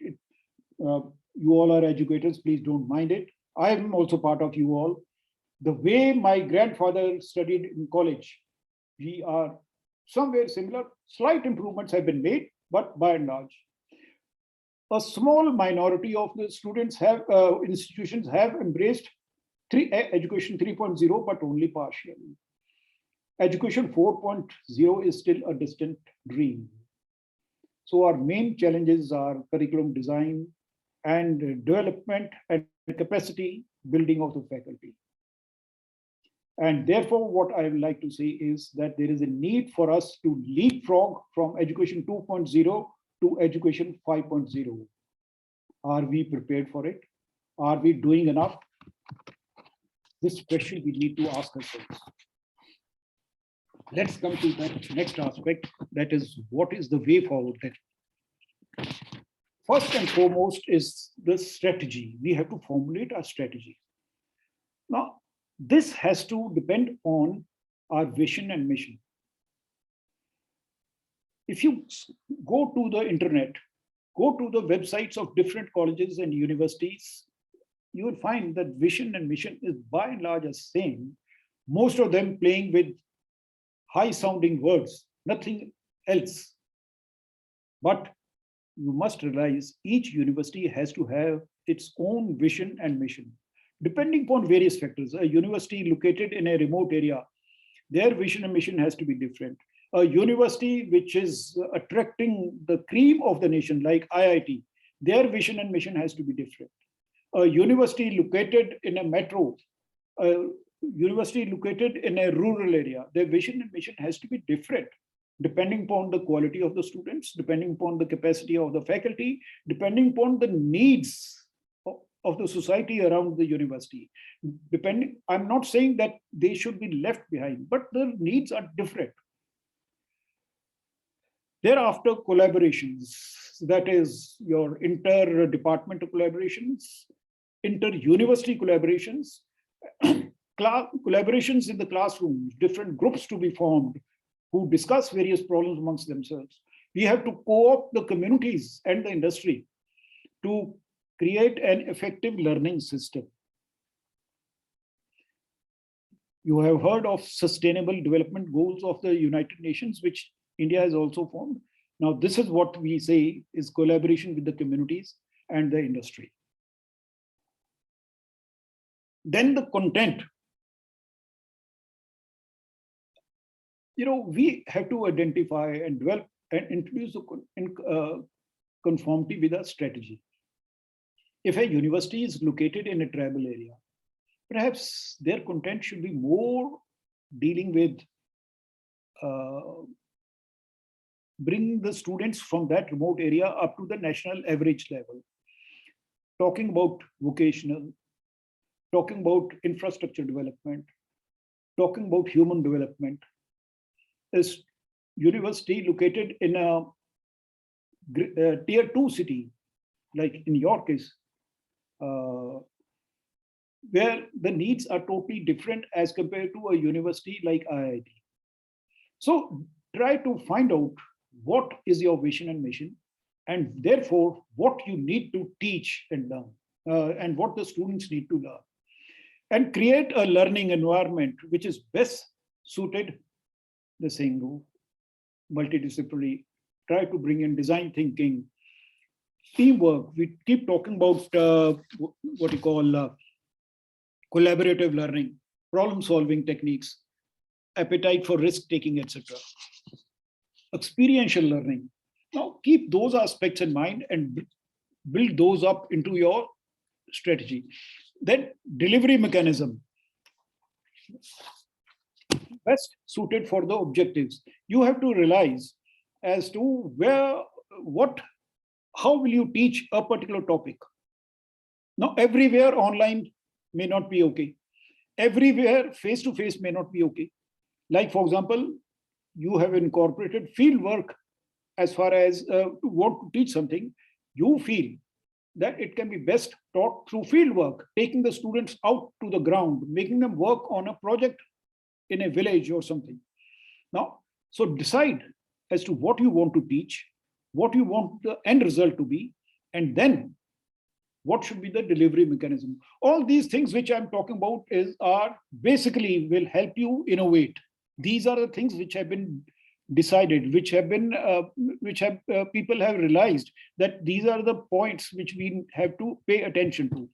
You all are educators, please don't mind it. I am also part of you all. The way my grandfather studied in college, we are somewhere similar. Slight improvements have been made, but by and large, a small minority of the students have institutions have embraced Education 3.0, but only partially. Education 4.0 is still a distant dream. So our main challenges are curriculum design and development and capacity building of the faculty. And therefore, what I would like to say is that there is a need for us to leapfrog from Education 2.0 to Education 5.0. Are we prepared for it? Are we doing enough? This question we need to ask ourselves. Let's come to that next aspect, that is, what is the way forward? First and foremost is the strategy. We have to formulate our strategy. Now, this has to depend on our vision and mission. If you go to the internet, go to the websites of different colleges and universities, you will find that vision and mission is by and large the same. Most of them playing with high sounding words, nothing else. But you must realize each university has to have its own vision and mission, depending upon various factors. A university located in a remote area, their vision and mission has to be different. A university which is attracting the cream of the nation, like IIT, their vision and mission has to be different. A university located in a metro, a university located in a rural area, their vision and mission has to be different, depending upon the quality of the students, depending upon the capacity of the faculty, depending upon the needs of the society around the university. I'm not saying that they should be left behind, but the needs are different. Thereafter, collaborations. that is your inter-departmental collaborations, inter-university collaborations, collaborations in the classrooms, different groups to be formed who discuss various problems amongst themselves. We have to co-opt the communities and the industry to create an effective learning system. You have heard of Sustainable Development Goals of the United Nations, which India has also formed. Now, this is what we say is collaboration with the communities and the industry. Then the content. We have to identify and develop and introduce the conformity with a strategy. If a university is located in a tribal area, perhaps their content should be more dealing with bringing the students from that remote area up to the national average level, talking about vocational, talking about infrastructure development, talking about human development. Is university located in a tier 2 city, like in your case, where the needs are totally different as compared to a university like IIT. So try to find out what is your vision and mission, and therefore what you need to teach and learn, and what the students need to learn, and create a learning environment which is best suited the saying multidisciplinary. Try to bring in design thinking, teamwork. We keep talking about what you call collaborative learning, problem solving techniques, appetite for risk taking, etc. Experiential learning. Now keep those aspects in mind and build those up into your strategy. Then delivery mechanism. Best suited for the objectives. You have to realize as to how will you teach a particular topic. Now, everywhere online may not be okay. Everywhere face-to-face may not be okay. Like, for example, you have incorporated field work as far as want to teach something. You feel that it can be best taught through field work, taking the students out to the ground, making them work on a project in a village or something. Now, so decide as to what you want to teach, what you want the end result to be, and then what should be the delivery mechanism. All these things which I'm talking about are basically will help you innovate. These are the things which have been decided, which have people have realized that these are the points which we have to pay attention to.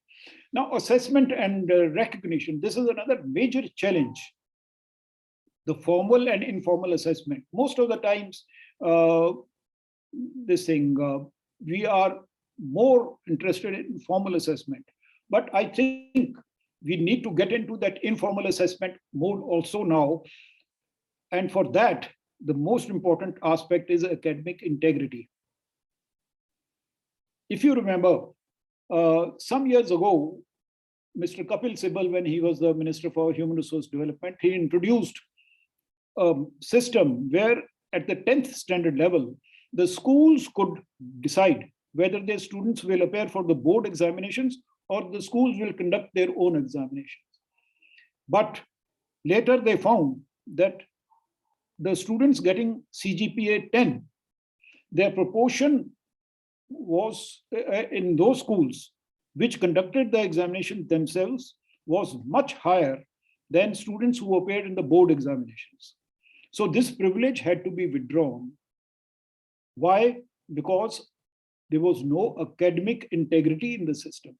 Now, assessment and recognition. This is another major challenge. The formal and informal assessment. Most of the times, we are more interested in formal assessment. But I think we need to get into that informal assessment mode also now. And for that, the most important aspect is academic integrity. If you remember, some years ago, Mr. Kapil Sibal, when he was the Minister for Human Resource Development, he introduced a system where at the 10th standard level, the schools could decide whether their students will appear for the board examinations or the schools will conduct their own examinations. But later they found that the students getting CGPA 10, their proportion was in those schools which conducted the examination themselves was much higher than students who appeared in the board examinations. So this privilege had to be withdrawn. Why? Because there was no academic integrity in the system.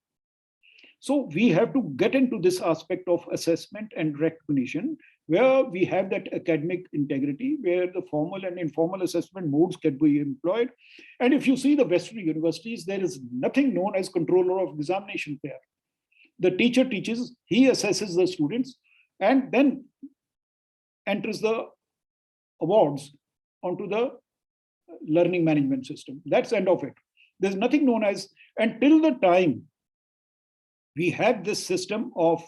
So we have to get into this aspect of assessment and recognition, where we have that academic integrity, where the formal and informal assessment modes can be employed. And if you see the Western universities, there is nothing known as controller of examination there. The teacher teaches, he assesses the students, and then enters the awards onto the learning management system. That's the end of it. There's nothing known as, until the time we have this system of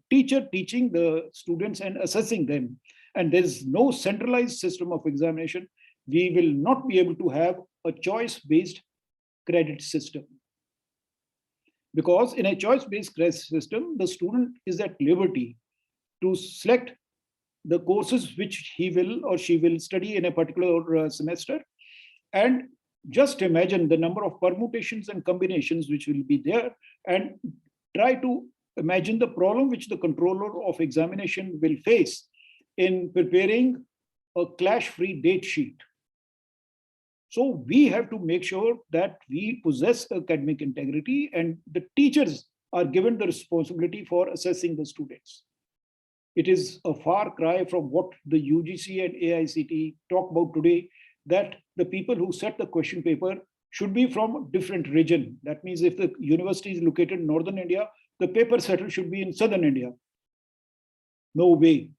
teacher teaching the students and assessing them, and there's no centralized system of examination, we will not be able to have a choice-based credit system. Because in a choice-based credit system, the student is at liberty to select the courses which he will or she will study in a particular semester. And just imagine the number of permutations and combinations which will be there, and try to imagine the problem which the controller of examination will face in preparing a clash-free date sheet. So we have to make sure that we possess academic integrity, and the teachers are given the responsibility for assessing the students. It is a far cry from what the UGC and AICTE talk about today, that the people who set the question paper should be from a different region. That means if the university is located in Northern India, the paper setter should be in Southern India. No way.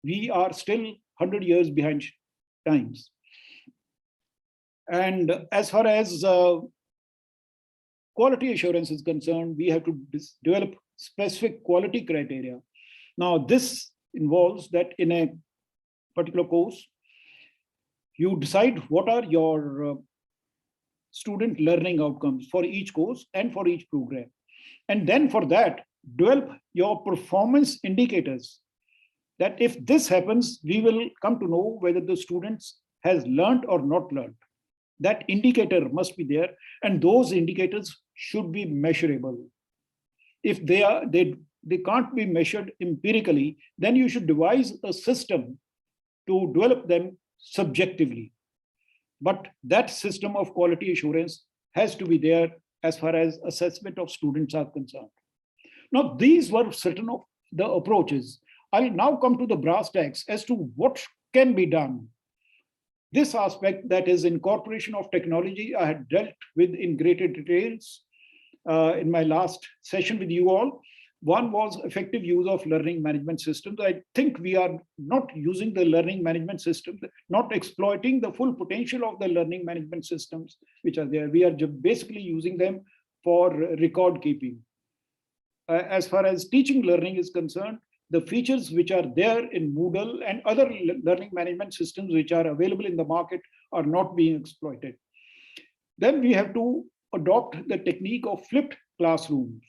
We are still 100 years behind times. And as far as quality assurance is concerned, we have to develop specific quality criteria. Now, this involves that in a particular course, you decide what are your student learning outcomes for each course and for each program. And then for that, develop your performance indicators, that if this happens, we will come to know whether the students has learned or not learned. That indicator must be there, and those indicators should be measurable. If they can't be measured empirically, then you should devise a system to develop them subjectively. But that system of quality assurance has to be there as far as assessment of students are concerned. Now, these were certain of the approaches. I'll now come to the brass tacks as to what can be done. This aspect, that is incorporation of technology, I had dealt with in greater details in my last session with you all. One was effective use of learning management systems. I think we are not using the learning management systems, not exploiting the full potential of the learning management systems which are there. We are basically using them for record keeping. As far as teaching learning is concerned, the features which are there in Moodle and other learning management systems which are available in the market are not being exploited. Then we have to adopt the technique of flipped classrooms.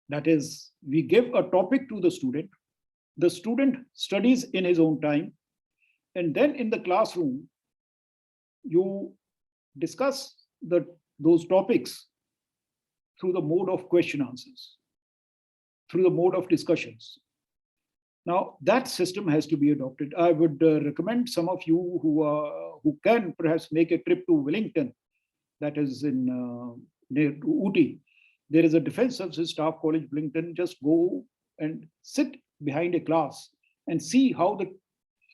That is, we give a topic to the student studies in his own time, and then in the classroom, you discuss those topics through the mode of question answers, through the mode of discussions. Now, that system has to be adopted. I would recommend some of you who can perhaps make a trip to Wellington, that is in near to Ooty. There is a Defense Services Staff College, Wellington. Just go and sit behind a class and see how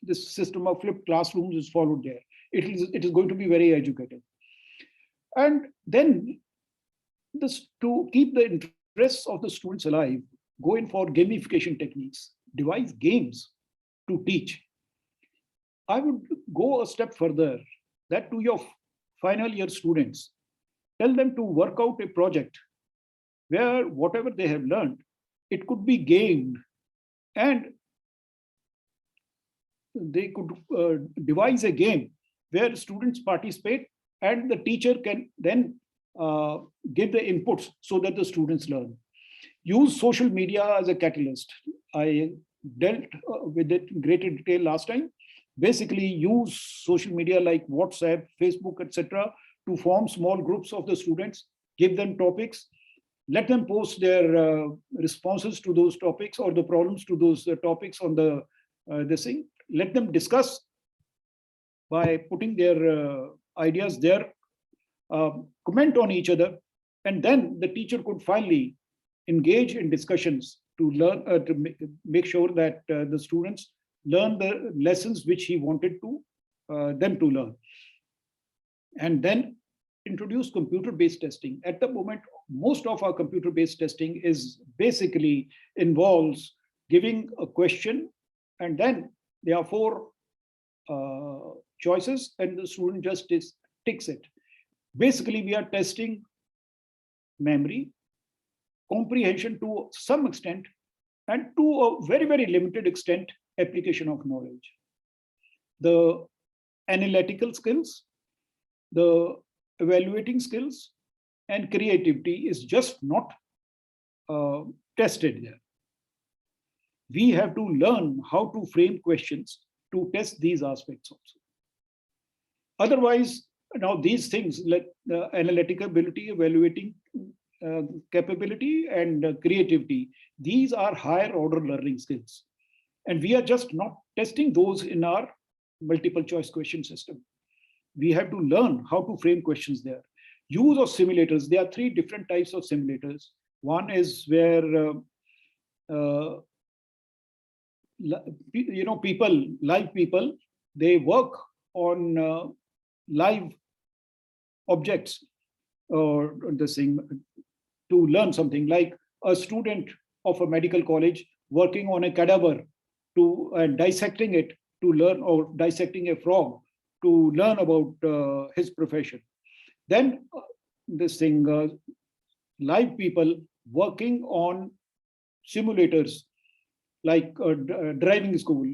this system of flipped classrooms is followed there. It is going to be very educative. And then to keep the interests of the students alive, go in for gamification techniques, devise games to teach. I would go a step further, that to your final year students, tell them to work out a project where whatever they have learned, it could be gamed, and they could devise a game where students participate and the teacher can then give the inputs so that the students learn. Use social media as a catalyst. I dealt with it in greater detail last time. Basically, use social media like WhatsApp, Facebook, etc., to form small groups of the students, give them topics, let them post their responses to those topics or the problems to those topics on this thing. Let them discuss by putting their ideas there, comment on each other, and then the teacher could finally engage in discussions to learn, to make sure that the students learn the lessons which he wanted them to learn. And then introduce computer-based testing. At the moment, most of our computer-based testing is basically involves giving a question, and then there are 4 choices, and the student just ticks it. Basically, we are testing memory, comprehension to some extent, and to a very, very limited extent, application of knowledge. The analytical skills, the evaluating skills and creativity is just not tested there. We have to learn how to frame questions to test these aspects also. Otherwise, now these things like analytical ability, evaluating capability, and creativity, these are higher order learning skills. And we are just not testing those in our multiple choice question system. We have to learn how to frame questions there. Use of simulators. There are 3 different types of simulators. One is where live people, they work on live objects or this thing to learn something, like a student of a medical college working on a cadaver to dissecting it to learn, or dissecting a frog to learn about his profession. Then this thing, live people working on simulators like driving school.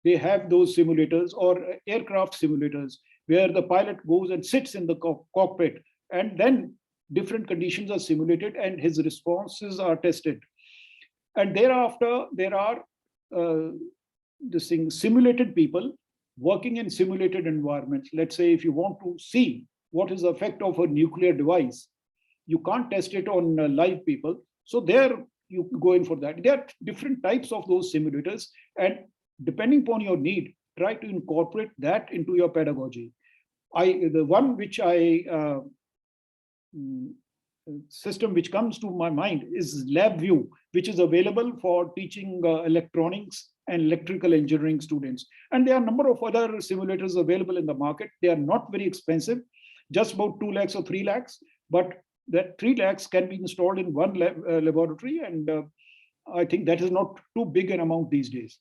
They have those simulators, or aircraft simulators, where the pilot goes and sits in the cockpit, and then different conditions are simulated and his responses are tested. And thereafter, there are simulated people working in simulated environments. Let's say if you want to see what is the effect of a nuclear device, you can't test it on live people. So there you go in for that. There are different types of those simulators, and depending upon your need, try to incorporate that into your pedagogy. The one which system which comes to my mind is LabVIEW, which is available for teaching electronics and electrical engineering students. And there are a number of other simulators available in the market. They are not very expensive, just about 2 lakhs or 3 lakhs, but that 3 lakhs can be installed in one laboratory. And I think that is not too big an amount these days.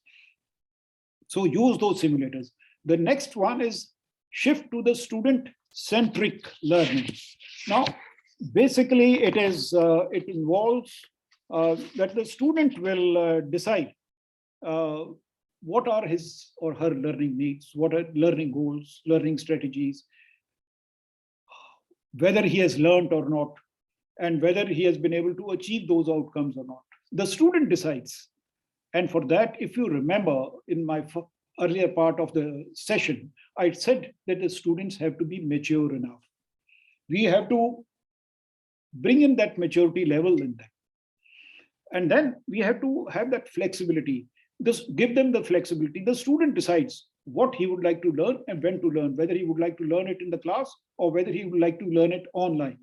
So use those simulators. The next one is shift to the student-centric learning. Now, basically, it involves that the student will decide what are his or her learning needs, what are learning goals, learning strategies, whether he has learned or not, and whether he has been able to achieve those outcomes or not. The student decides. And for that, if you remember in my earlier part of the session, I said that the students have to be mature enough. We have to bring in that maturity level in them. And then we have to have that flexibility. Give them the flexibility. The student decides what he would like to learn and when to learn, whether he would like to learn it in the class or whether he would like to learn it online.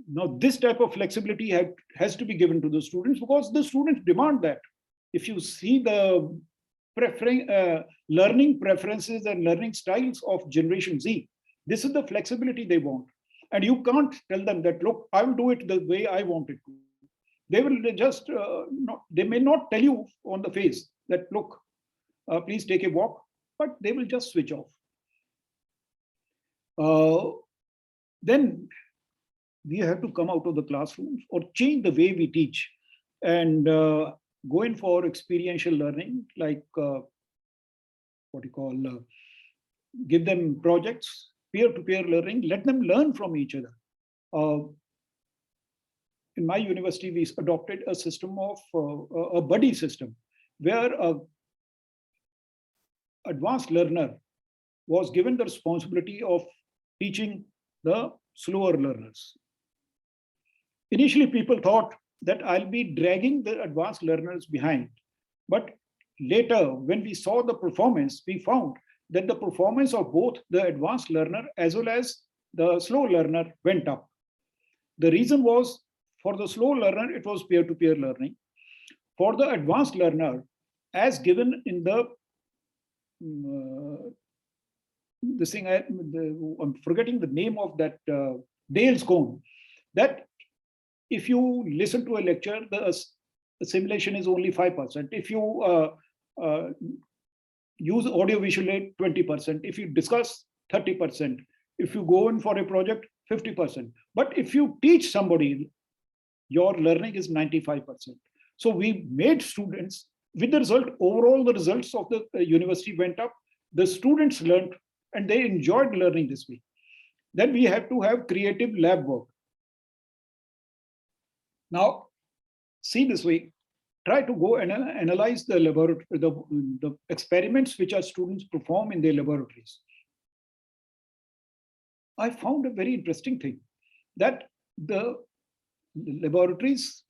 Now, this type of flexibility has to be given to the students, because the students demand that. If you see the learning preferences and learning styles of Generation Z, this is the flexibility they want. And you can't tell them that, look, I will do it the way I want it to. They will just, they may not tell you on the face that, look, please take a walk, but they will just switch off. Then we have to come out of the classrooms or change the way we teach and go in for experiential learning, like give them projects, peer-to-peer learning, let them learn from each other. In my university, we adopted a system of a buddy system, where an advanced learner was given the responsibility of teaching the slower learners. Initially, people thought that I'll be dragging the advanced learners behind. But later, when we saw the performance, we found that the performance of both the advanced learner as well as the slow learner went up. The reason was, for the slow learner, it was peer-to-peer learning. For the advanced learner, as given in the I'm forgetting the name of that Dale's cone, that if you listen to a lecture, the simulation is only 5%. If you use audio-visual aid, 20%. If you discuss, 30%. If you go in for a project, 50%. But if you teach somebody, your learning is 95%. So we made students, with the result, overall the results of the university went up. The students learned and they enjoyed learning this way. Then we have to have creative lab work. Now, see this way, try to go and analyze the laboratory, the experiments which our students perform in their laboratories. I found a very interesting thing, that the laboratories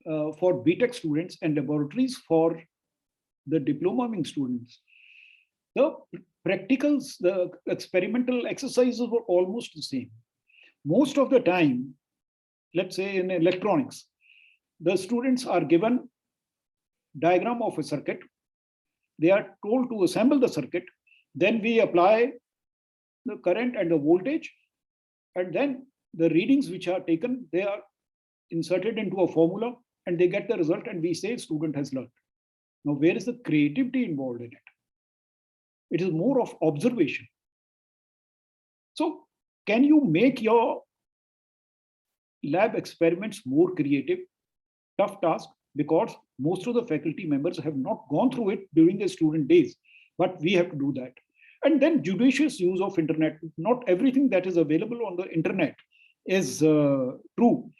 for BTech students and laboratories for the diploma-ing students, the practicals, the experimental exercises were almost the same. Most of the time, let's say in electronics, the students are given diagram of a circuit. They are told to assemble the circuit. Then we apply the current and the voltage, and then the readings which are taken, they are inserted into a formula and they get the result, and we say student has learned. Now, where is the creativity involved in it? It is more of observation. So can you make your lab experiments more creative? Tough task, because most of the faculty members have not gone through it during their student days, but we have to do that. And then judicious use of internet. Not everything that is available on the internet is true.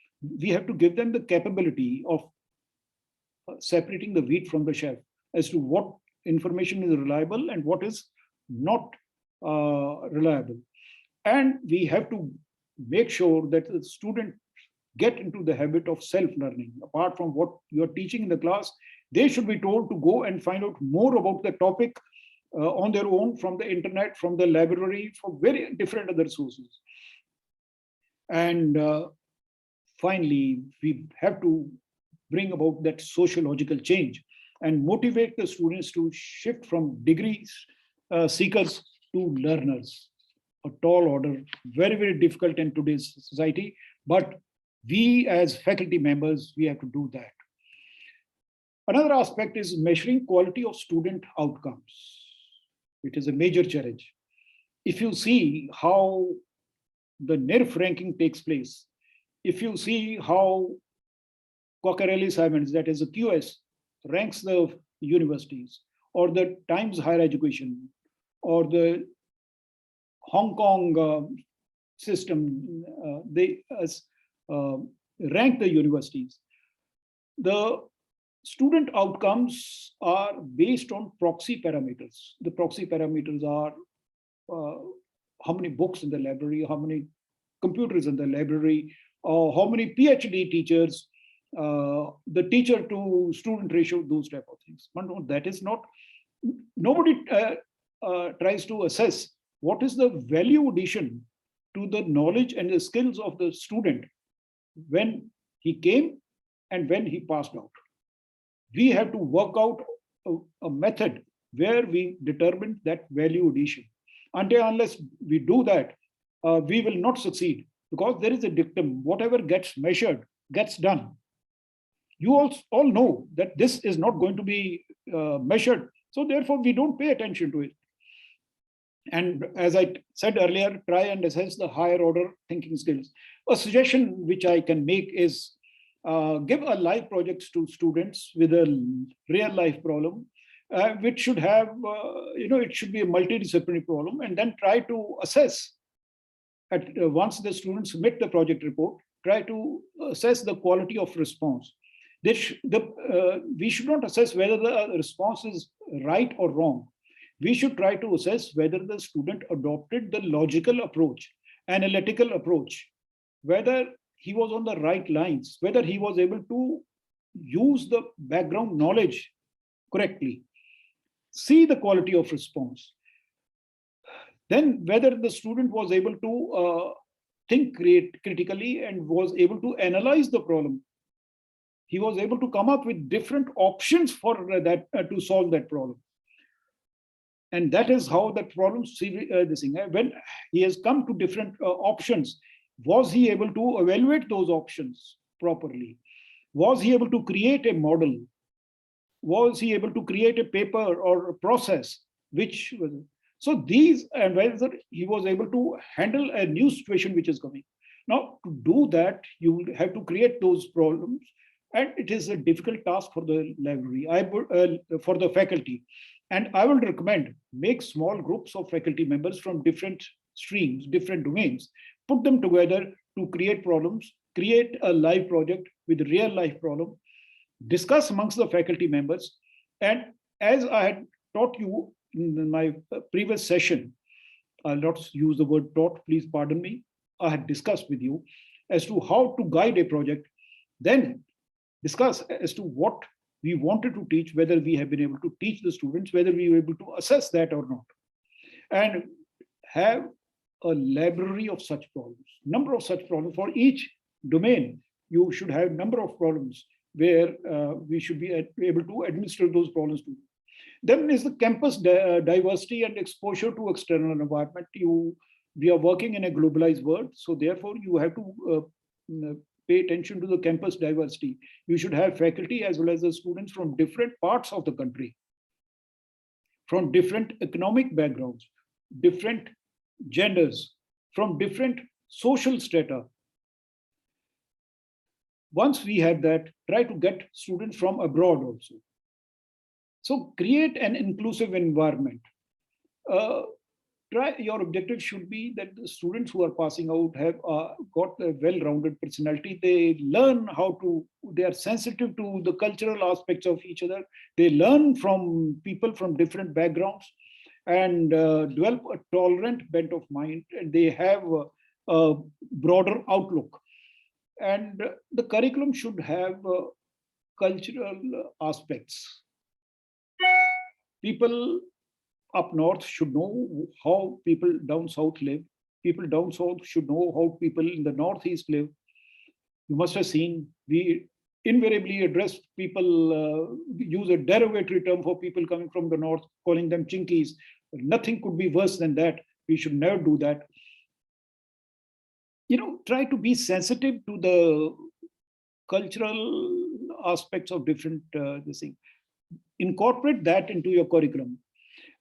We have to give them the capability of separating the wheat from the chaff as to what information is reliable and what is not reliable. And we have to make sure that the student get into the habit of self-learning. Apart from what you're teaching in the class, they should be told to go and find out more about the topic on their own, from the internet, from the library, from very different other sources. And finally, we have to bring about that sociological change and motivate the students to shift from degree seekers to learners. A tall order, very, very difficult in today's society, but we as faculty members, we have to do that. Another aspect is measuring quality of student outcomes. It is a major challenge. If you see how the NERF ranking takes place, if you see how Cocarelli-Simons, that is the QS, ranks the universities, or the Times Higher Education, or the Hong Kong system, they rank the universities. The student outcomes are based on proxy parameters. The proxy parameters are how many books in the library, how many computers in the library, how many PhD teachers, the teacher to student ratio, those type of things. But no, that is not, nobody tries to assess what is the value addition to the knowledge and the skills of the student when he came and when he passed out. We have to work out a method where we determine that value addition. Unless we do that, we will not succeed, because there is a dictum: whatever gets measured gets done. You all know that this is not going to be measured, so therefore we don't pay attention to it. And as I said earlier, try and assess the higher order thinking skills. A suggestion which I can make is give a live projects to students with a real life problem, which should have, it should be a multidisciplinary problem, and then try to assess once the students submit the project report, try to assess the quality of response. We should not assess whether the response is right or wrong. We should try to assess whether the student adopted the logical approach, analytical approach, whether he was on the right lines, whether he was able to use the background knowledge correctly, see the quality of response. Then whether the student was able to think critically and was able to analyze the problem. He was able to come up with different options for that to solve that problem. And that is how that problem, when he has come to different options, was he able to evaluate those options properly? Was he able to create a model? Was he able to create a paper or a process which was, so these, and whether he was able to handle a new situation which is coming. Now, to do that, you will have to create those problems, and it is a difficult task for the library, for the faculty. And I will recommend, make small groups of faculty members from different streams, different domains, put them together to create problems, create a live project with a real life problem, discuss amongst the faculty members. And as I had taught you in my previous session, I'll not use the word taught, please pardon me. I had discussed with you as to how to guide a project, then discuss as to what we wanted to teach, whether we have been able to teach the students, whether we were able to assess that or not. And have a library of such problems, number of such problems for each domain. You should have number of problems where we should be able to administer those problems to. Then is the campus diversity and exposure to external environment. We are working in a globalized world, so therefore you have to pay attention to the campus diversity. You should have faculty as well as the students from different parts of the country, from different economic backgrounds, different genders, from different social strata. Once we have that, try to get students from abroad also. So create an inclusive environment. Your objective should be that the students who are passing out have got a well-rounded personality. They learn how to, they are sensitive to the cultural aspects of each other. They learn from people from different backgrounds and develop a tolerant bent of mind. And they have a broader outlook. And the curriculum should have cultural aspects. People up north should know how people down south live. People down south should know how people in the northeast live. You must have seen, we invariably address people, use a derogatory term for people coming from the north, calling them chinkies. Nothing could be worse than that. We should never do that. Try to be sensitive to the cultural aspects of different this thing. Incorporate that into your curriculum.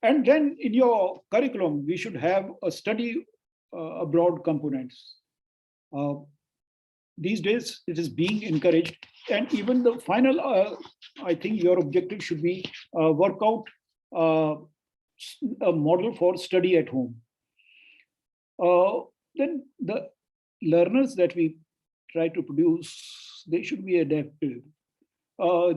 And then in your curriculum, we should have a study abroad components. These days, it is being encouraged. And even the final, I think your objective should be work out a model for study at home. Then the learners that we try to produce, they should be adaptive.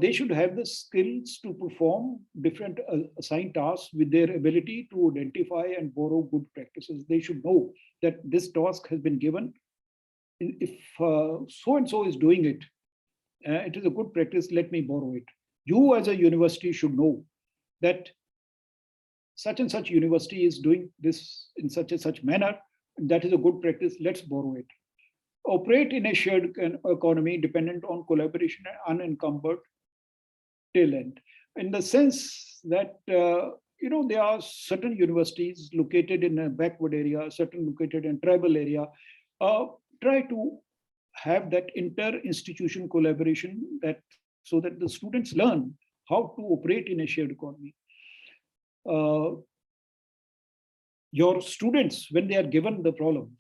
They should have the skills to perform different assigned tasks with their ability to identify and borrow good practices. They should know that this task has been given. If so-and-so is doing it, it is a good practice, let me borrow it. You as a university should know that such and such university is doing this in such and such manner. That is a good practice, let's borrow it. Operate in a shared economy dependent on collaboration and unencumbered talent. In the sense that, there are certain universities located in a backward area, certain located in tribal area. Try to have that inter-institution collaboration so that the students learn how to operate in a shared economy. Your students, when they are given the problems,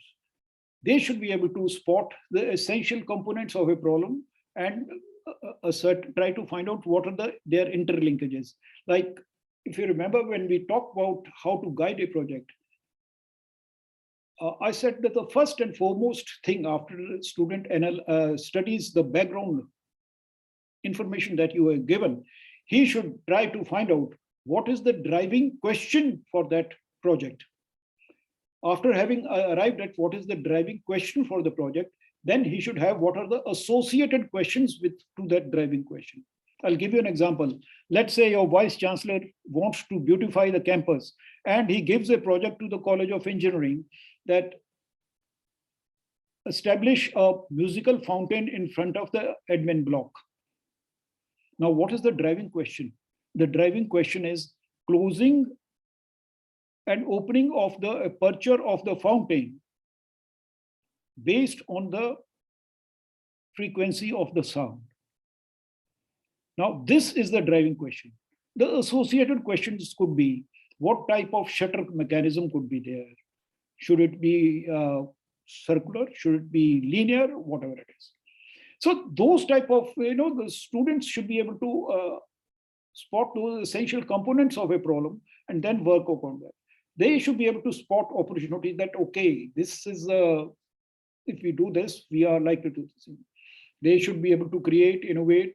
they should be able to spot the essential components of a problem and try to find out what are their interlinkages. Like, if you remember when we talk about how to guide a project, I said that the first and foremost thing after the student studies the background information that you are given, he should try to find out what is the driving question for that project. After having arrived at what is the driving question for the project, then he should have what are the associated questions to that driving question. I'll give you an example. Let's say your vice chancellor wants to beautify the campus and he gives a project to the College of Engineering that establish a musical fountain in front of the admin block. Now, what is the driving question? The driving question is closing and opening of the aperture of the fountain based on the frequency of the sound. Now, this is the driving question. The associated questions could be, what type of shutter mechanism could be there? Should it be circular? Should it be linear? Whatever it is. So those type of, the students should be able to spot those essential components of a problem and then work upon that. They should be able to spot opportunities that, okay, this is, if we do this, we are likely to. They should be able to create, innovate,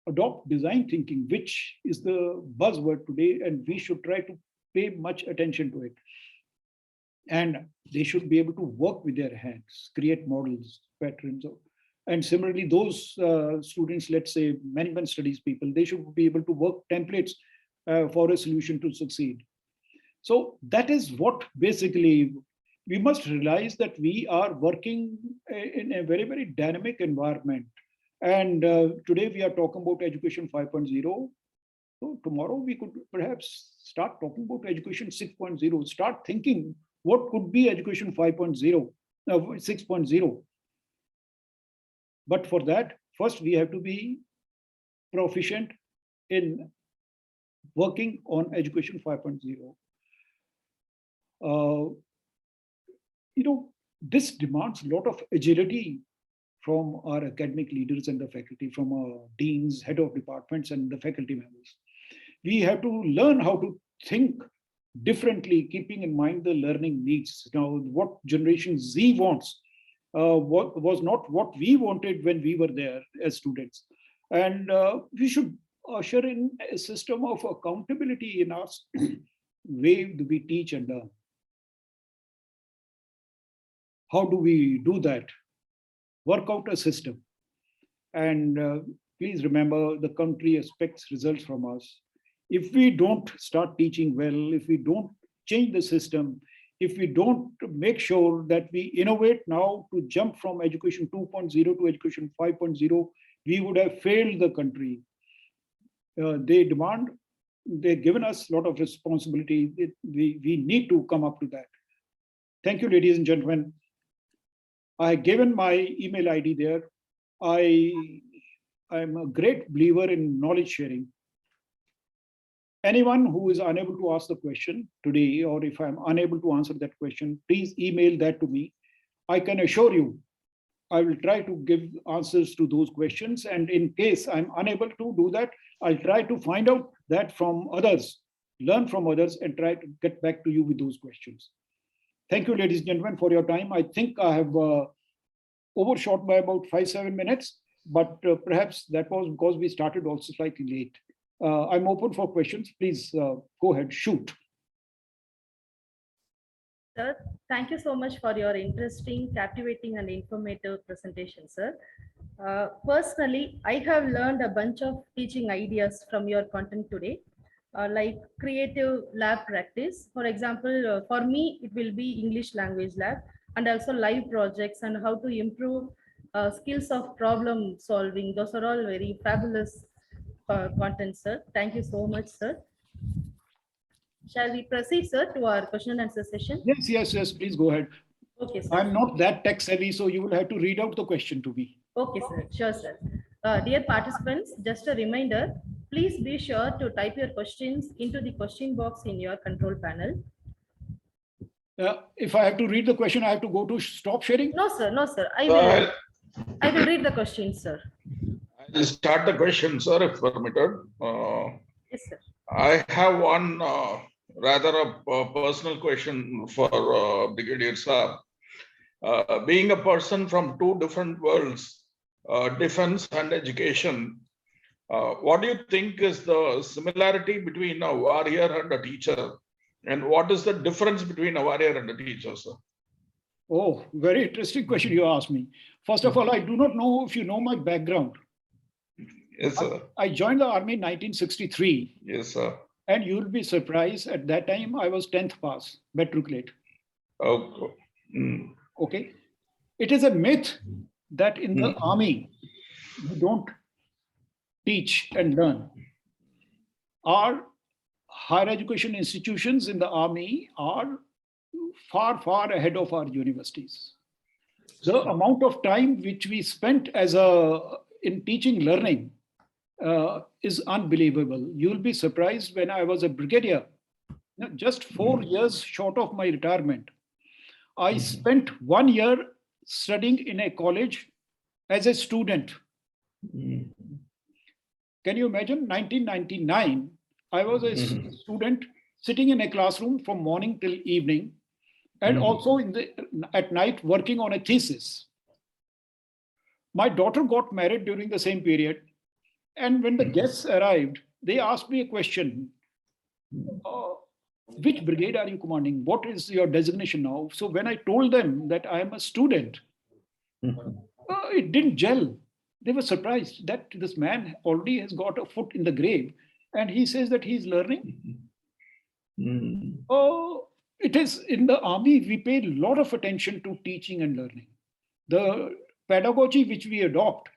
adopt design thinking, which is the buzzword today, and we should try to pay much attention to it. And they should be able to work with their hands, create models, patterns. And similarly, those students, let's say management studies people, they should be able to work templates for a solution to succeed. So that is what basically we must realize, that we are working in a very, very dynamic environment. And today we are talking about education 5.0. So tomorrow we could perhaps start talking about education 6.0, start thinking what could be education 5.0, 6.0. But for that, first we have to be proficient in working on education 5.0. This demands a lot of agility from our academic leaders and the faculty, from our deans, head of departments, and the faculty members. We have to learn how to think differently, keeping in mind the learning needs. Now, what Generation Z wants what was not what we wanted when we were there as students. And we should usher in a system of accountability in our way we teach and learn. How do we do that? Work out a system. And please remember, the country expects results from us. If we don't start teaching well, if we don't change the system, if we don't make sure that we innovate now to jump from education 2.0 to education 5.0, we would have failed the country. They've given us a lot of responsibility. We need to come up to that. Thank you, ladies and gentlemen. I have given my email ID there. I'm a great believer in knowledge sharing. Anyone who is unable to ask the question today, or if I'm unable to answer that question, please email that to me. I can assure you, I will try to give answers to those questions. And in case I'm unable to do that, I'll try to find out that from others, learn from others, and try to get back to you with those questions. Thank you, ladies and gentlemen, for your time. I think I have overshot by about 5-7 minutes, but perhaps that was because we started also slightly late. I'm open for questions. Please go ahead, shoot. Sir, thank you so much for your interesting, captivating, and informative presentation, sir. Personally, I have learned a bunch of teaching ideas from your content today, like creative lab practice. For example, for me, it will be English language lab, and also live projects and how to improve skills of problem solving. Those are all very fabulous content, sir. Thank you so much, sir. Shall we proceed, sir, to our question and answer session? Yes, please go ahead. Okay, sir. I'm not that tech savvy, so you will have to read out the question to me. Okay, sir. Sure, sir. Dear participants, just a reminder, please be sure to type your questions into the question box in your control panel. If I have to read the question, I have to go to stop sharing? No, sir. No, sir. I will read the question, sir. I'll start the question, sir, if permitted. Yes, sir. I have one rather a personal question for Brigadier sir. Being a person from two different worlds, defense and education, what do you think is the similarity between a warrior and a teacher? And what is the difference between a warrior and a teacher, sir? Oh, very interesting question you asked me. First of all, I do not know if you know my background. Yes, sir. I joined the army in 1963. Yes, sir. And you'll be surprised, at that time, I was 10th pass, matriculate. Okay. Okay. It is a myth that in the army, you don't teach and learn. Our higher education institutions in the army are far, far ahead of our universities. The amount of time which we spent in teaching learning is unbelievable. You'll be surprised, when I was a brigadier, just 4 years short of my retirement, I spent 1 year studying in a college as a student. Can you imagine? 1999, I was a student sitting in a classroom from morning till evening, and also at night working on a thesis. My daughter got married during the same period. And when the guests arrived, they asked me a question. Which brigade are you commanding? What is your designation now? So when I told them that I am a student, it didn't gel. They were surprised that this man already has got a foot in the grave and he says that he's learning. It is in the army, we pay a lot of attention to teaching and learning. The pedagogy which we adopt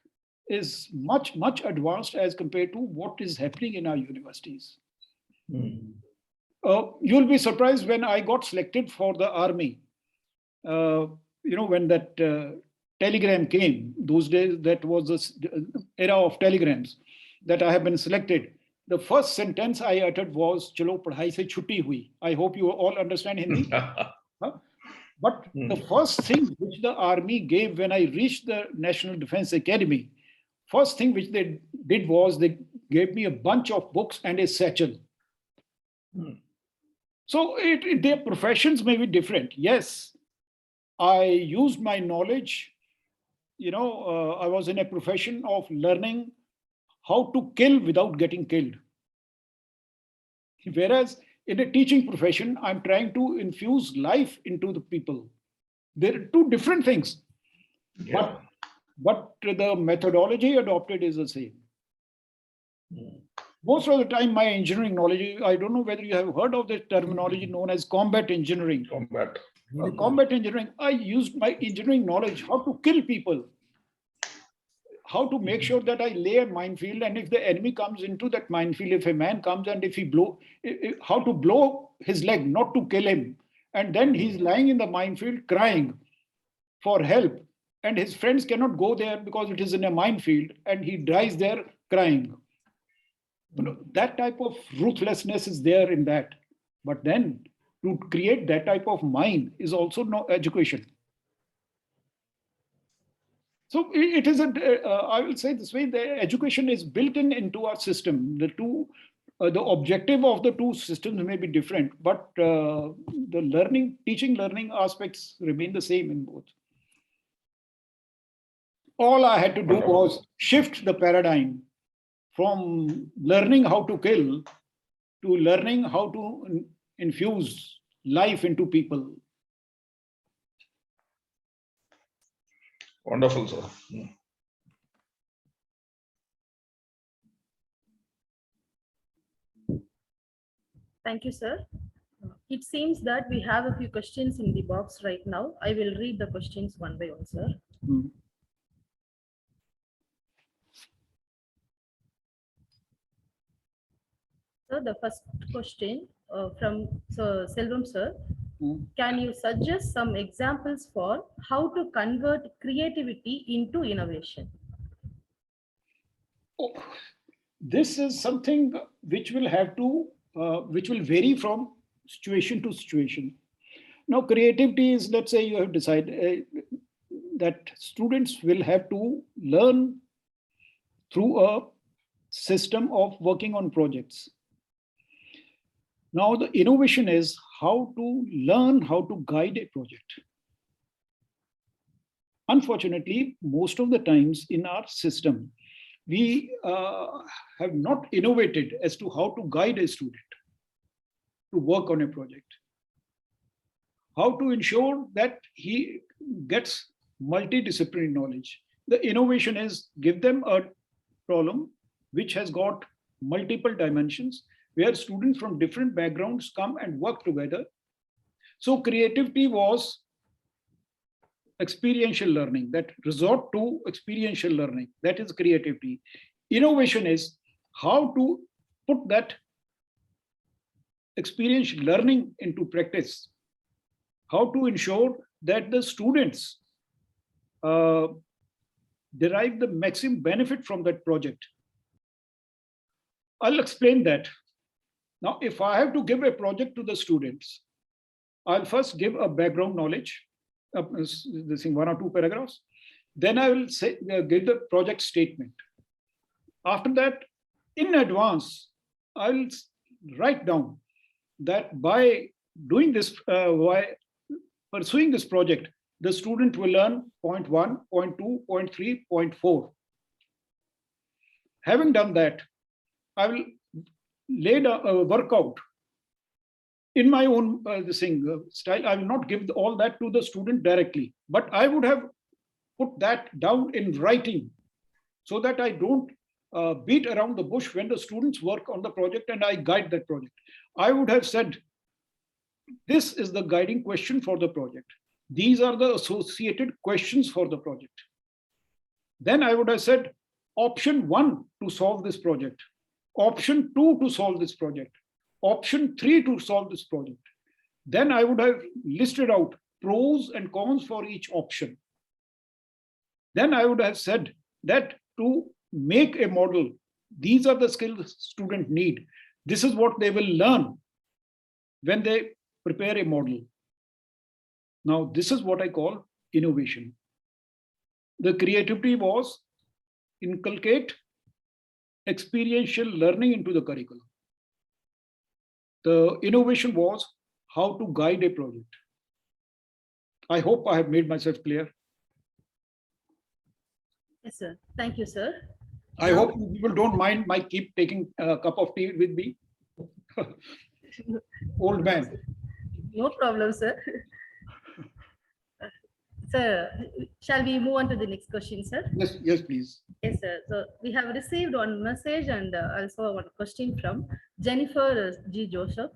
is much advanced as compared to what is happening in our universities. You'll be surprised when I got selected for the army. When that telegram came, those days, that was the era of telegrams, that I have been selected. The first sentence I uttered was, "Chalo padhai se chutti hui." I hope you all understand Hindi. But the first thing which the army gave when I reached the National Defense Academy, first thing which they did was they gave me a bunch of books and a satchel. So their professions may be different. Yes, I used my knowledge. I was in a profession of learning how to kill without getting killed. Whereas in a teaching profession, I'm trying to infuse life into the people. There are two different things, but the methodology adopted is the same. Most of the time, my engineering knowledge, I don't know whether you have heard of the terminology known as combat engineering. Combat engineering, I used my engineering knowledge, how to kill people, how to make sure that I lay a minefield, and if the enemy comes into that minefield, if a man comes and if he how to blow his leg, not to kill him. And then he's lying in the minefield crying for help. And his friends cannot go there because it is in a minefield, and he dies there crying. That type of ruthlessness is there in that. But then to create that type of mind is also no education. So it is I will say this way, the education is built into our system. The objective of the two systems may be different, but the teaching learning aspects remain the same in both. All I had to do was shift the paradigm from learning how to kill to learning how to infuse life into people. Wonderful, sir. Thank you, sir. It seems that we have a few questions in the box right now. I will read the questions one by one, sir. So the first question from Selvam, sir. Can you suggest some examples for how to convert creativity into innovation? This is something which will have to, which will vary from situation to situation. Now, creativity is, let's say you have decided that students will have to learn through a system of working on projects. Now, the innovation is how to learn how to guide a project. Unfortunately, most of the times in our system, we have not innovated as to how to guide a student to work on a project. How to ensure that he gets multidisciplinary knowledge. The innovation is give them a problem which has got multiple dimensions, where students from different backgrounds come and work together. So creativity was experiential learning, that resort to experiential learning, that is creativity. Innovation is how to put that experiential learning into practice, how to ensure that the students derive the maximum benefit from that project. I'll explain that. Now, if I have to give a project to the students, I'll first give a background knowledge, this thing 1 or 2 paragraphs. Then I will say, give the project statement. After that, in advance, I'll write down that by doing this, by pursuing this project, the student will learn point 1, point 2, point 3, point 4. Having done that, I will lay a workout in my own style. I will not give all that to the student directly, but I would have put that down in writing so that I don't beat around the bush when the students work on the project and I guide that project. I would have said, this is the guiding question for the project. These are the associated questions for the project. Then I would have said, option 1 to solve this project, option 2 to solve this project, option 3 to solve this project. Then I would have listed out pros and cons for each option. Then I would have said that to make a model, these are the skills students need. This is what they will learn when they prepare a model. Now, this is what I call innovation. The creativity was inculcate experiential learning into the curriculum. The innovation was how to guide a project. I hope I have made myself clear. Yes, sir. Thank you, sir. I hope people don't mind my keep taking a cup of tea with me. Old man. No problem, sir. Sir, shall we move on to the next question, sir? Yes, please. Yes, sir. So we have received one message and also one question from Jennifer G. Joseph.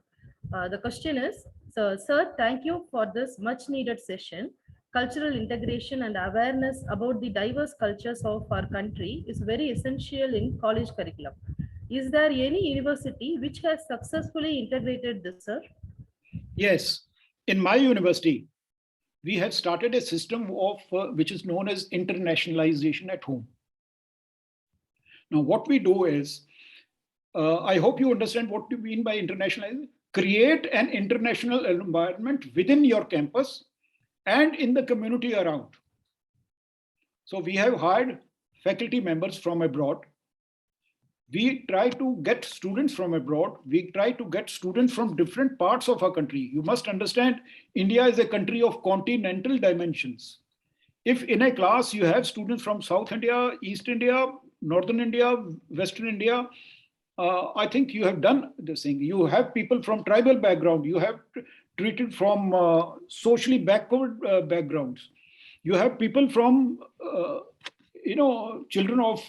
The question is, so, sir, thank you for this much needed session. Cultural integration and awareness about the diverse cultures of our country is very essential in college curriculum. Is there any university which has successfully integrated this, sir? Yes. In my university, we have started a system of which is known as internationalization at home. Now, what we do is, I hope you understand what we mean by internationalization. Create an international environment within your campus and in the community around. So we have hired faculty members from abroad. We try to get students from abroad. We try to get students from different parts of our country. You must understand, India is a country of continental dimensions. If in a class you have students from South India, East India, Northern India, Western India, I think you have done this thing. You have people from tribal background. You have treated from socially backward backgrounds. You have people from, children of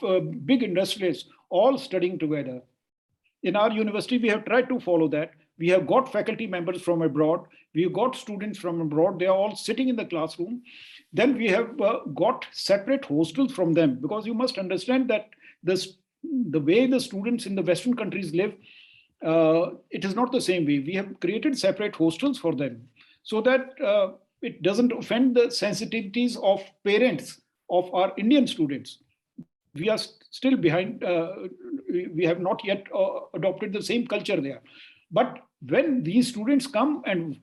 big industrialists, all studying together. In our university, we have tried to follow that. We have got faculty members from abroad. We've got students from abroad. They are all sitting in the classroom. Then we have got separate hostels from them, because you must understand that the way the students in the Western countries live, it is not the same way. We have created separate hostels for them so that it doesn't offend the sensitivities of parents of our Indian students. We are still behind. We have not yet adopted the same culture there. But when these students come and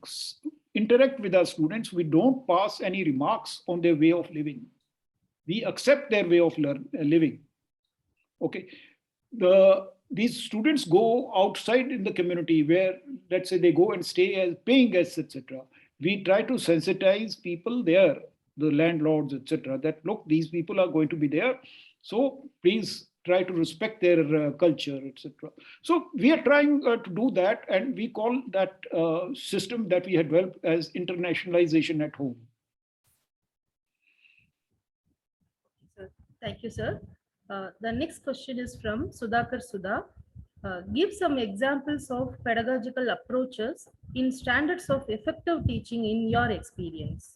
interact with our students, we don't pass any remarks on their way of living. We accept their way of living. Okay. These students go outside in the community where, let's say, they go and stay as paying guests, etc. We try to sensitize people there, the landlords, etc., that look, these people are going to be there. So please try to respect their culture, etc. So we are trying to do that, and we call that system that we had developed as internationalization at home. Thank you, sir. The next question is from Sudhakar Sudha. Give some examples of pedagogical approaches in standards of effective teaching in your experience.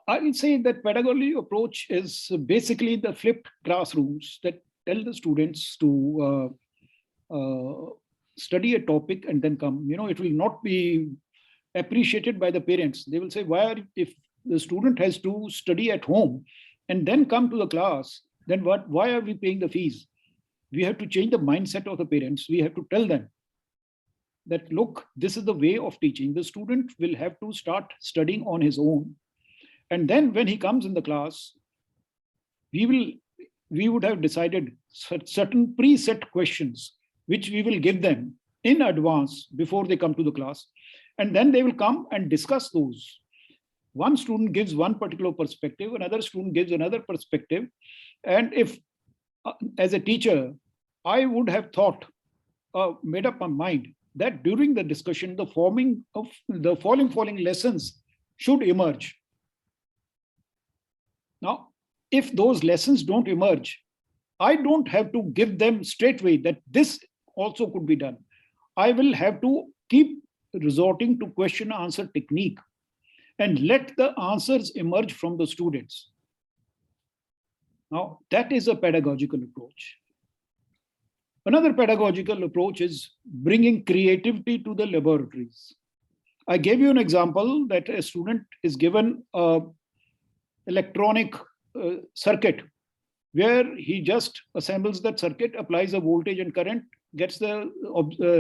I will say that pedagogical approach is basically the flipped classrooms that tell the students to study a topic and then come. It will not be appreciated by the parents. They will say, if the student has to study at home and then come to the class, then why are we paying the fees? We have to change the mindset of the parents. We have to tell them that, look, this is the way of teaching. The student will have to start studying on his own. And then when he comes in the class, we would have decided certain preset questions, which we will give them in advance before they come to the class. And then they will come and discuss those. One student gives one particular perspective, another student gives another perspective. And if, as a teacher, I would have thought, made up my mind that during the discussion, the forming of the following lessons should emerge. Now, if those lessons don't emerge, I don't have to give them straightway that this also could be done. I will have to keep resorting to question answer technique and let the answers emerge from the students. Now, that is a pedagogical approach. Another pedagogical approach is bringing creativity to the laboratories. I gave you an example that a student is given an electronic circuit where he just assembles that circuit, applies a voltage and current, gets the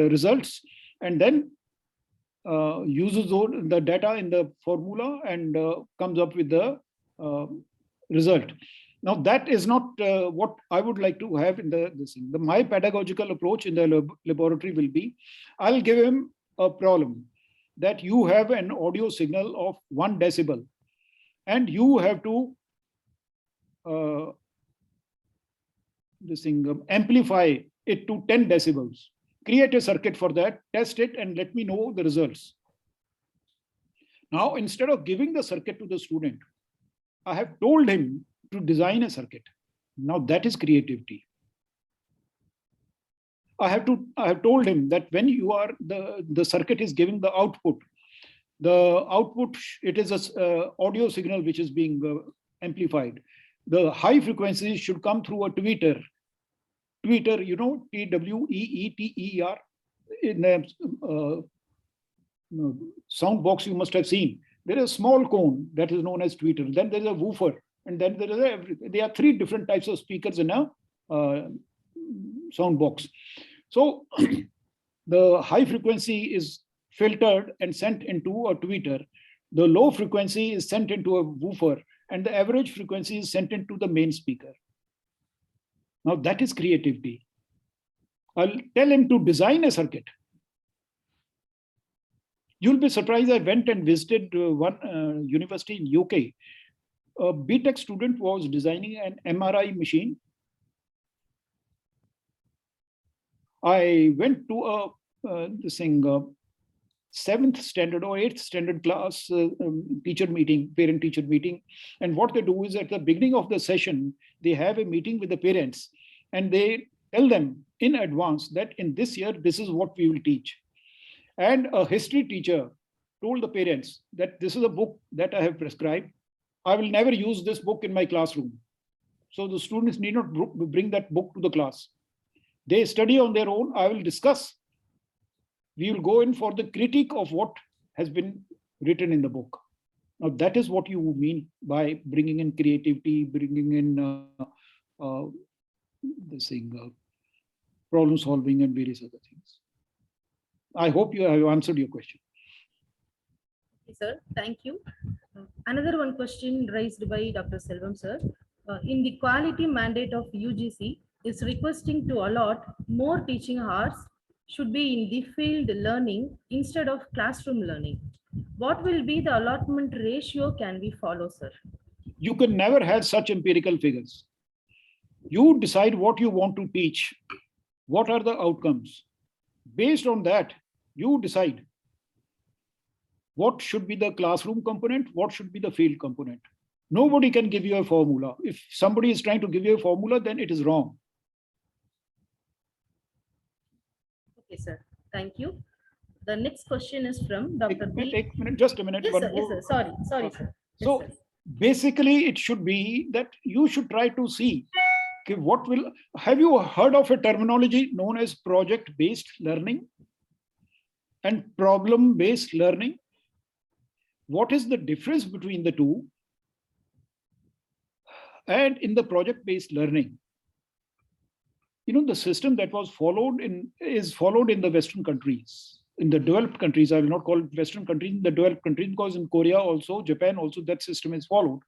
results, and then uses the data in the formula and comes up with the result. Now, that is not what I would like to have in this thing. My pedagogical approach in the laboratory will be, I'll give him a problem that you have an audio signal of 1 decibel and you have to amplify it to 10 decibels. Create a circuit for that, test it, and let me know the results. Now, instead of giving the circuit to the student, I have told him to design a circuit. Now, that is creativity. I have told him that when you are the circuit is giving the output, it is a audio signal which is being amplified. The high frequencies should come through a tweeter, you know, TWEETER. In the sound box you must have seen. There is a small cone that is known as tweeter. Then there is a woofer, and then there are 3 different types of speakers in a sound box. So the high frequency is filtered and sent into a tweeter. The low frequency is sent into a woofer, and the average frequency is sent into the main speaker. Now, that is creativity. I'll tell him to design a circuit. You'll be surprised. I went and visited one university in UK. A BTech student was designing an MRI machine. I went to a 7th standard or 8th standard class teacher meeting, parent-teacher meeting. And what they do is at the beginning of the session, they have a meeting with the parents and they tell them in advance that in this year, this is what we will teach. And a history teacher told the parents that this is a book that I have prescribed. I will never use this book in my classroom. So the students need not bring that book to the class. They study on their own. I will discuss. We will go in for the critique of what has been written in the book. Now, that is what you mean by bringing in creativity, bringing in problem solving and various other things. I hope you have answered your question. Okay, sir, thank you. Another one question raised by Dr. Selvam, sir. In the quality mandate of UGC is requesting to allot more teaching hours should be in the field learning instead of classroom learning. What will be the allotment ratio can we follow, sir? You can never have such empirical figures. You decide what you want to teach. What are the outcomes? Based on that, you decide what should be the classroom component, what should be the field component. Nobody can give you a formula. If somebody is trying to give you a formula, then it is wrong. Okay, sir. Thank you. The next question is from Dr. Just a minute. Yes, sir. Yes, sir. Sorry, sir. Yes, so sir. Basically, it should be that you should try to see have you heard of a terminology known as project-based learning and problem-based learning? What is the difference between the two? And in the project-based learning, you know, the system that was is followed in the Western countries, in the developed countries. I will not call it Western countries, in the developed countries, because in Korea also, Japan also, that system is followed.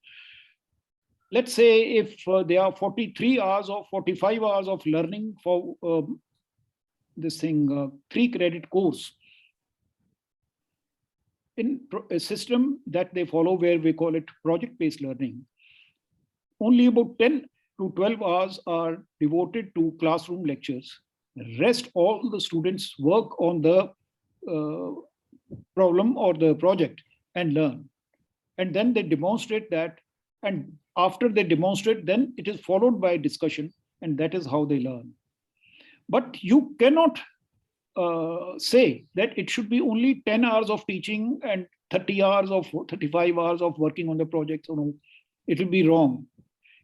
Let's say if there are 43 hours or 45 hours of learning for this thing, 3-credit course in a system that they follow where we call it project-based learning. Only about 10 to 12 hours are devoted to classroom lectures. The rest, all the students work on the problem or the project and learn. And then they demonstrate that. And after they demonstrate, then it is followed by discussion. And that is how they learn. But you cannot say that it should be only 10 hours of teaching and 30 hours of 35 hours of working on the project. So no, it will be wrong.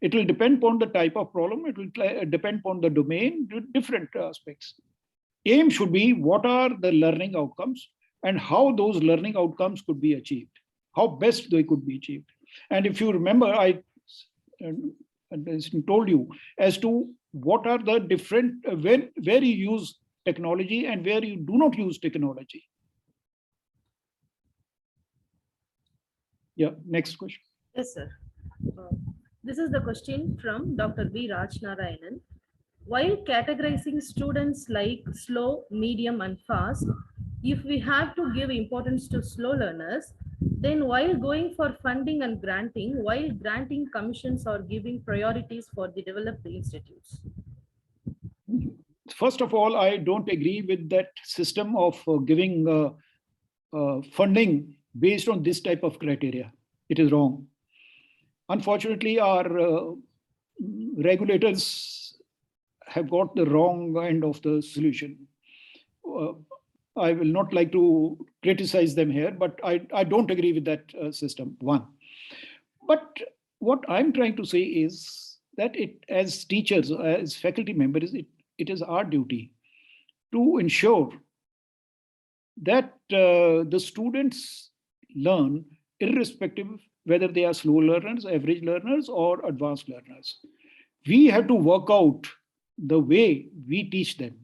It will depend upon the type of problem. It will depend upon the domain, different aspects. Aim should be what are the learning outcomes and how those learning outcomes could be achieved, how best they could be achieved. And if you remember, I told you as to what are the different, where you use technology and where you do not use technology. Yeah, next question. Yes, sir. This is the question from Dr. B. Rajnarayanan. While categorizing students like slow, medium, and fast, if we have to give importance to slow learners, then while going for funding and granting, while granting commissions or giving priorities for the developed institutes? First of all, I don't agree with that system of giving funding based on this type of criteria. It is wrong. Unfortunately, our regulators have got the wrong end of the solution. I will not like to criticize them here, but I don't agree with that system, one. But what I'm trying to say is that as teachers, as faculty members, it is our duty to ensure that the students learn irrespective of whether they are slow learners, average learners, or advanced learners. We have to work out the way we teach them.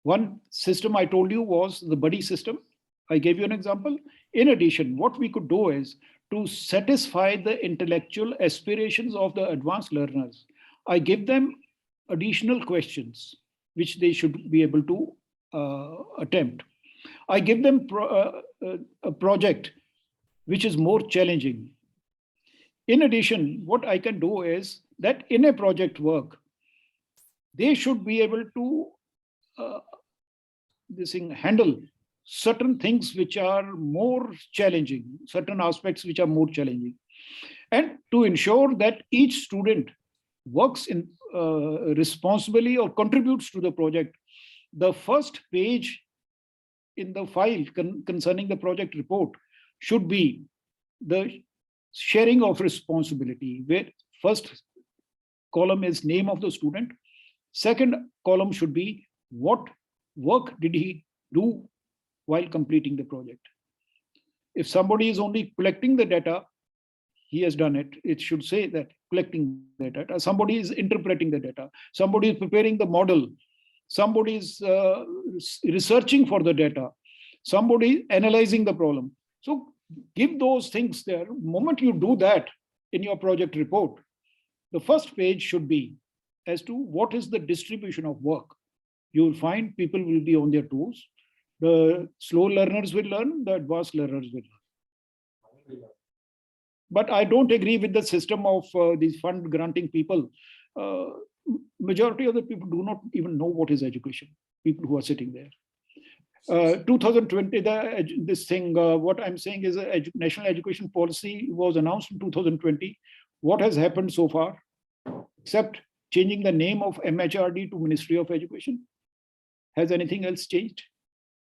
One system I told you was the buddy system. I gave you an example. In addition, what we could do is to satisfy the intellectual aspirations of the advanced learners. I give them additional questions which they should be able to attempt. I give them a project which is more challenging. In addition, what I can do is that in a project work, they should be able to handle certain things which are more challenging, certain aspects which are more challenging. And to ensure that each student works in responsibly or contributes to the project, the first page in the file concerning the project report should be the sharing of responsibility, where first column is name of the student. Second column should be what work did he do while completing the project. If somebody is only collecting the data, he has done it. It should say that collecting the data. Somebody is interpreting the data. Somebody is preparing the model. Somebody is researching for the data. Somebody is analyzing the problem. So give those things there. The moment you do that in your project report, the first page should be as to what is the distribution of work. You will find people will be on their toes. The slow learners will learn, the advanced learners will learn. But I don't agree with the system of these fund granting people. Majority of the people do not even know what is education, people who are sitting there. 2020, what I'm saying is national education policy was announced in 2020. What has happened so far, except changing the name of MHRD to Ministry of Education? Has anything else changed?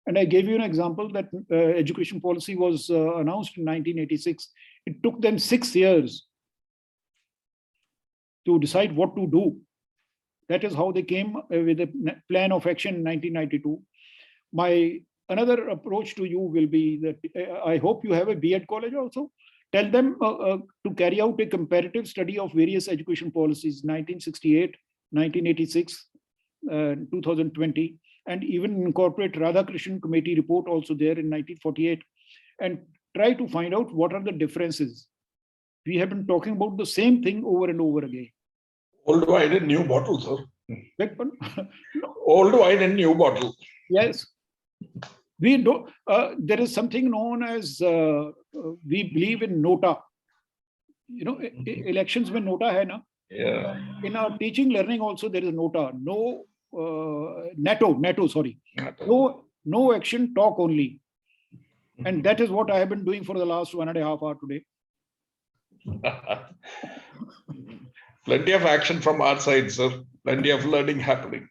And I gave you an example that education policy was announced in 1986. It took them 6 years to decide what to do. That is how they came with a plan of action in 1992. My another approach to you will be that I hope you have a B.Ed college also. Tell them to carry out a comparative study of various education policies, 1968, 1986, 2020, and even incorporate Radhakrishnan Committee report also there in 1948, and try to find out what are the differences. We have been talking about the same thing over and over again. Old wine in new bottle, sir. Big one. Old wine in new bottle. Yes. We do. There is something known as we believe in nota. You know, elections में nota hai na. Yeah. In our teaching learning also there is nota. No NATO. Sorry. No action, talk only. And that is what I have been doing for the last 1.5 hours today. Plenty of action from our side, sir. Plenty of learning happening.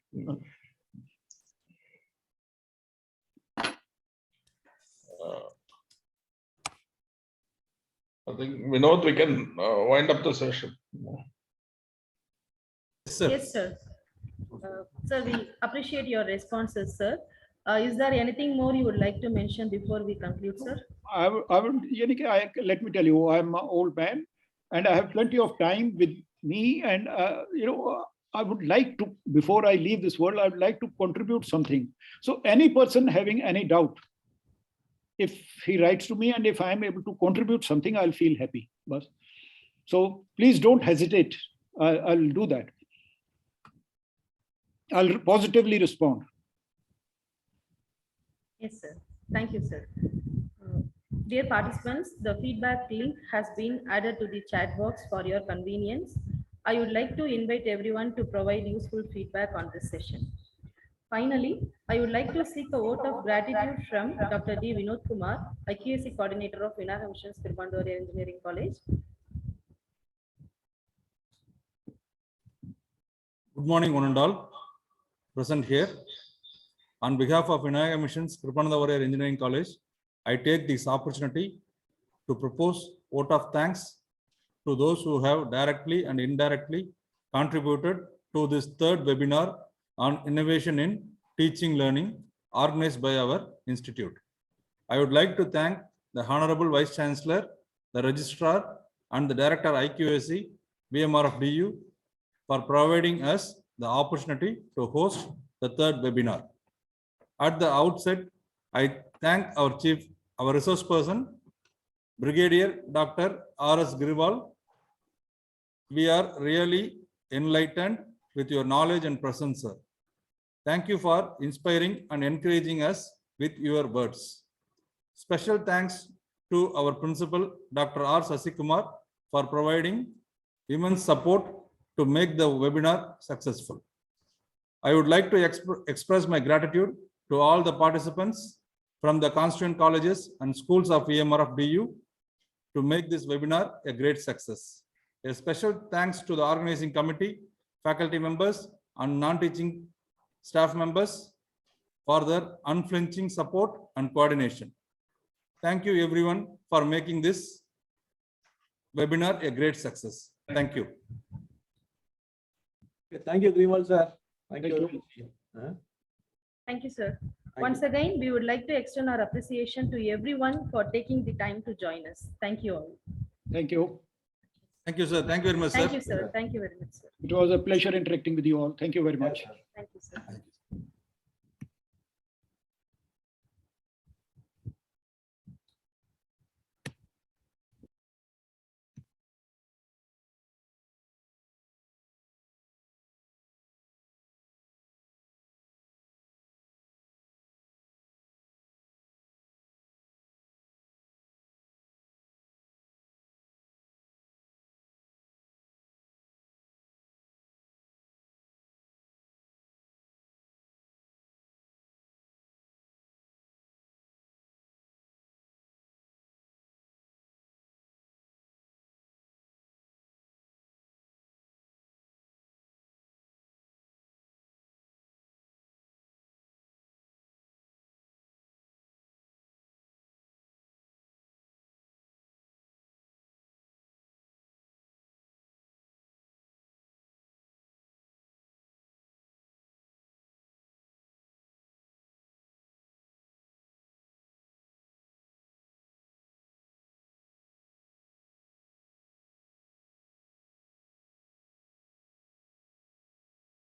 I think, Vinod, we can wind up the session. Yes, sir. Sir, we appreciate your responses, sir. Is there anything more you would like to mention before we conclude, sir? I would, let me tell you, I'm an old man and I have plenty of time with me. And, I would like to, before I leave this world, I would like to contribute something. So any person having any doubt, if he writes to me and if I'm able to contribute something, I'll feel happy. So please don't hesitate. I'll do that. I'll positively respond. Yes, sir. Thank you, sir. Dear participants, the feedback link has been added to the chat box for your convenience. I would like to invite everyone to provide useful feedback on this session. Finally, I would like to seek a vote of gratitude from Dr. D. Vinod Kumar, IQAC Coordinator of Vinayak Mission's Kirpandwari Engineering College. Good morning, one and all present here. On behalf of Vinayak Mission's Kirpandwari Engineering College, I take this opportunity to propose vote of thanks to those who have directly and indirectly contributed to this third webinar on innovation in teaching learning organized by our institute. I would like to thank the Honorable Vice Chancellor, the Registrar, and the Director IQAC, VMRFDU for providing us the opportunity to host the third webinar. At the outset, I thank our resource person, Brigadier Dr Rs Brevard. We are really enlightened with your knowledge and presence, sir. Thank you for inspiring and encouraging us with your words. Special thanks to our principal, Dr. R. Sasikumar, for providing immense support to make the webinar successful. I would like to express my gratitude to all the participants from the constituent colleges and schools of VMRFDU to make this webinar a great success. A special thanks to the organizing committee, faculty members, and non-teaching staff members for their unflinching support and coordination. Thank you everyone for making this webinar a great success. Thank you. Thank you, Grimal sir. Thank you. Thank you, sir. Once again, we would like to extend our appreciation to everyone for taking the time to join us. Thank you all. Thank you. Thank you, sir. Thank you very much, sir. Thank you, sir. Thank you very much, sir. It was a pleasure interacting with you all. Thank you very much. Thank you, sir.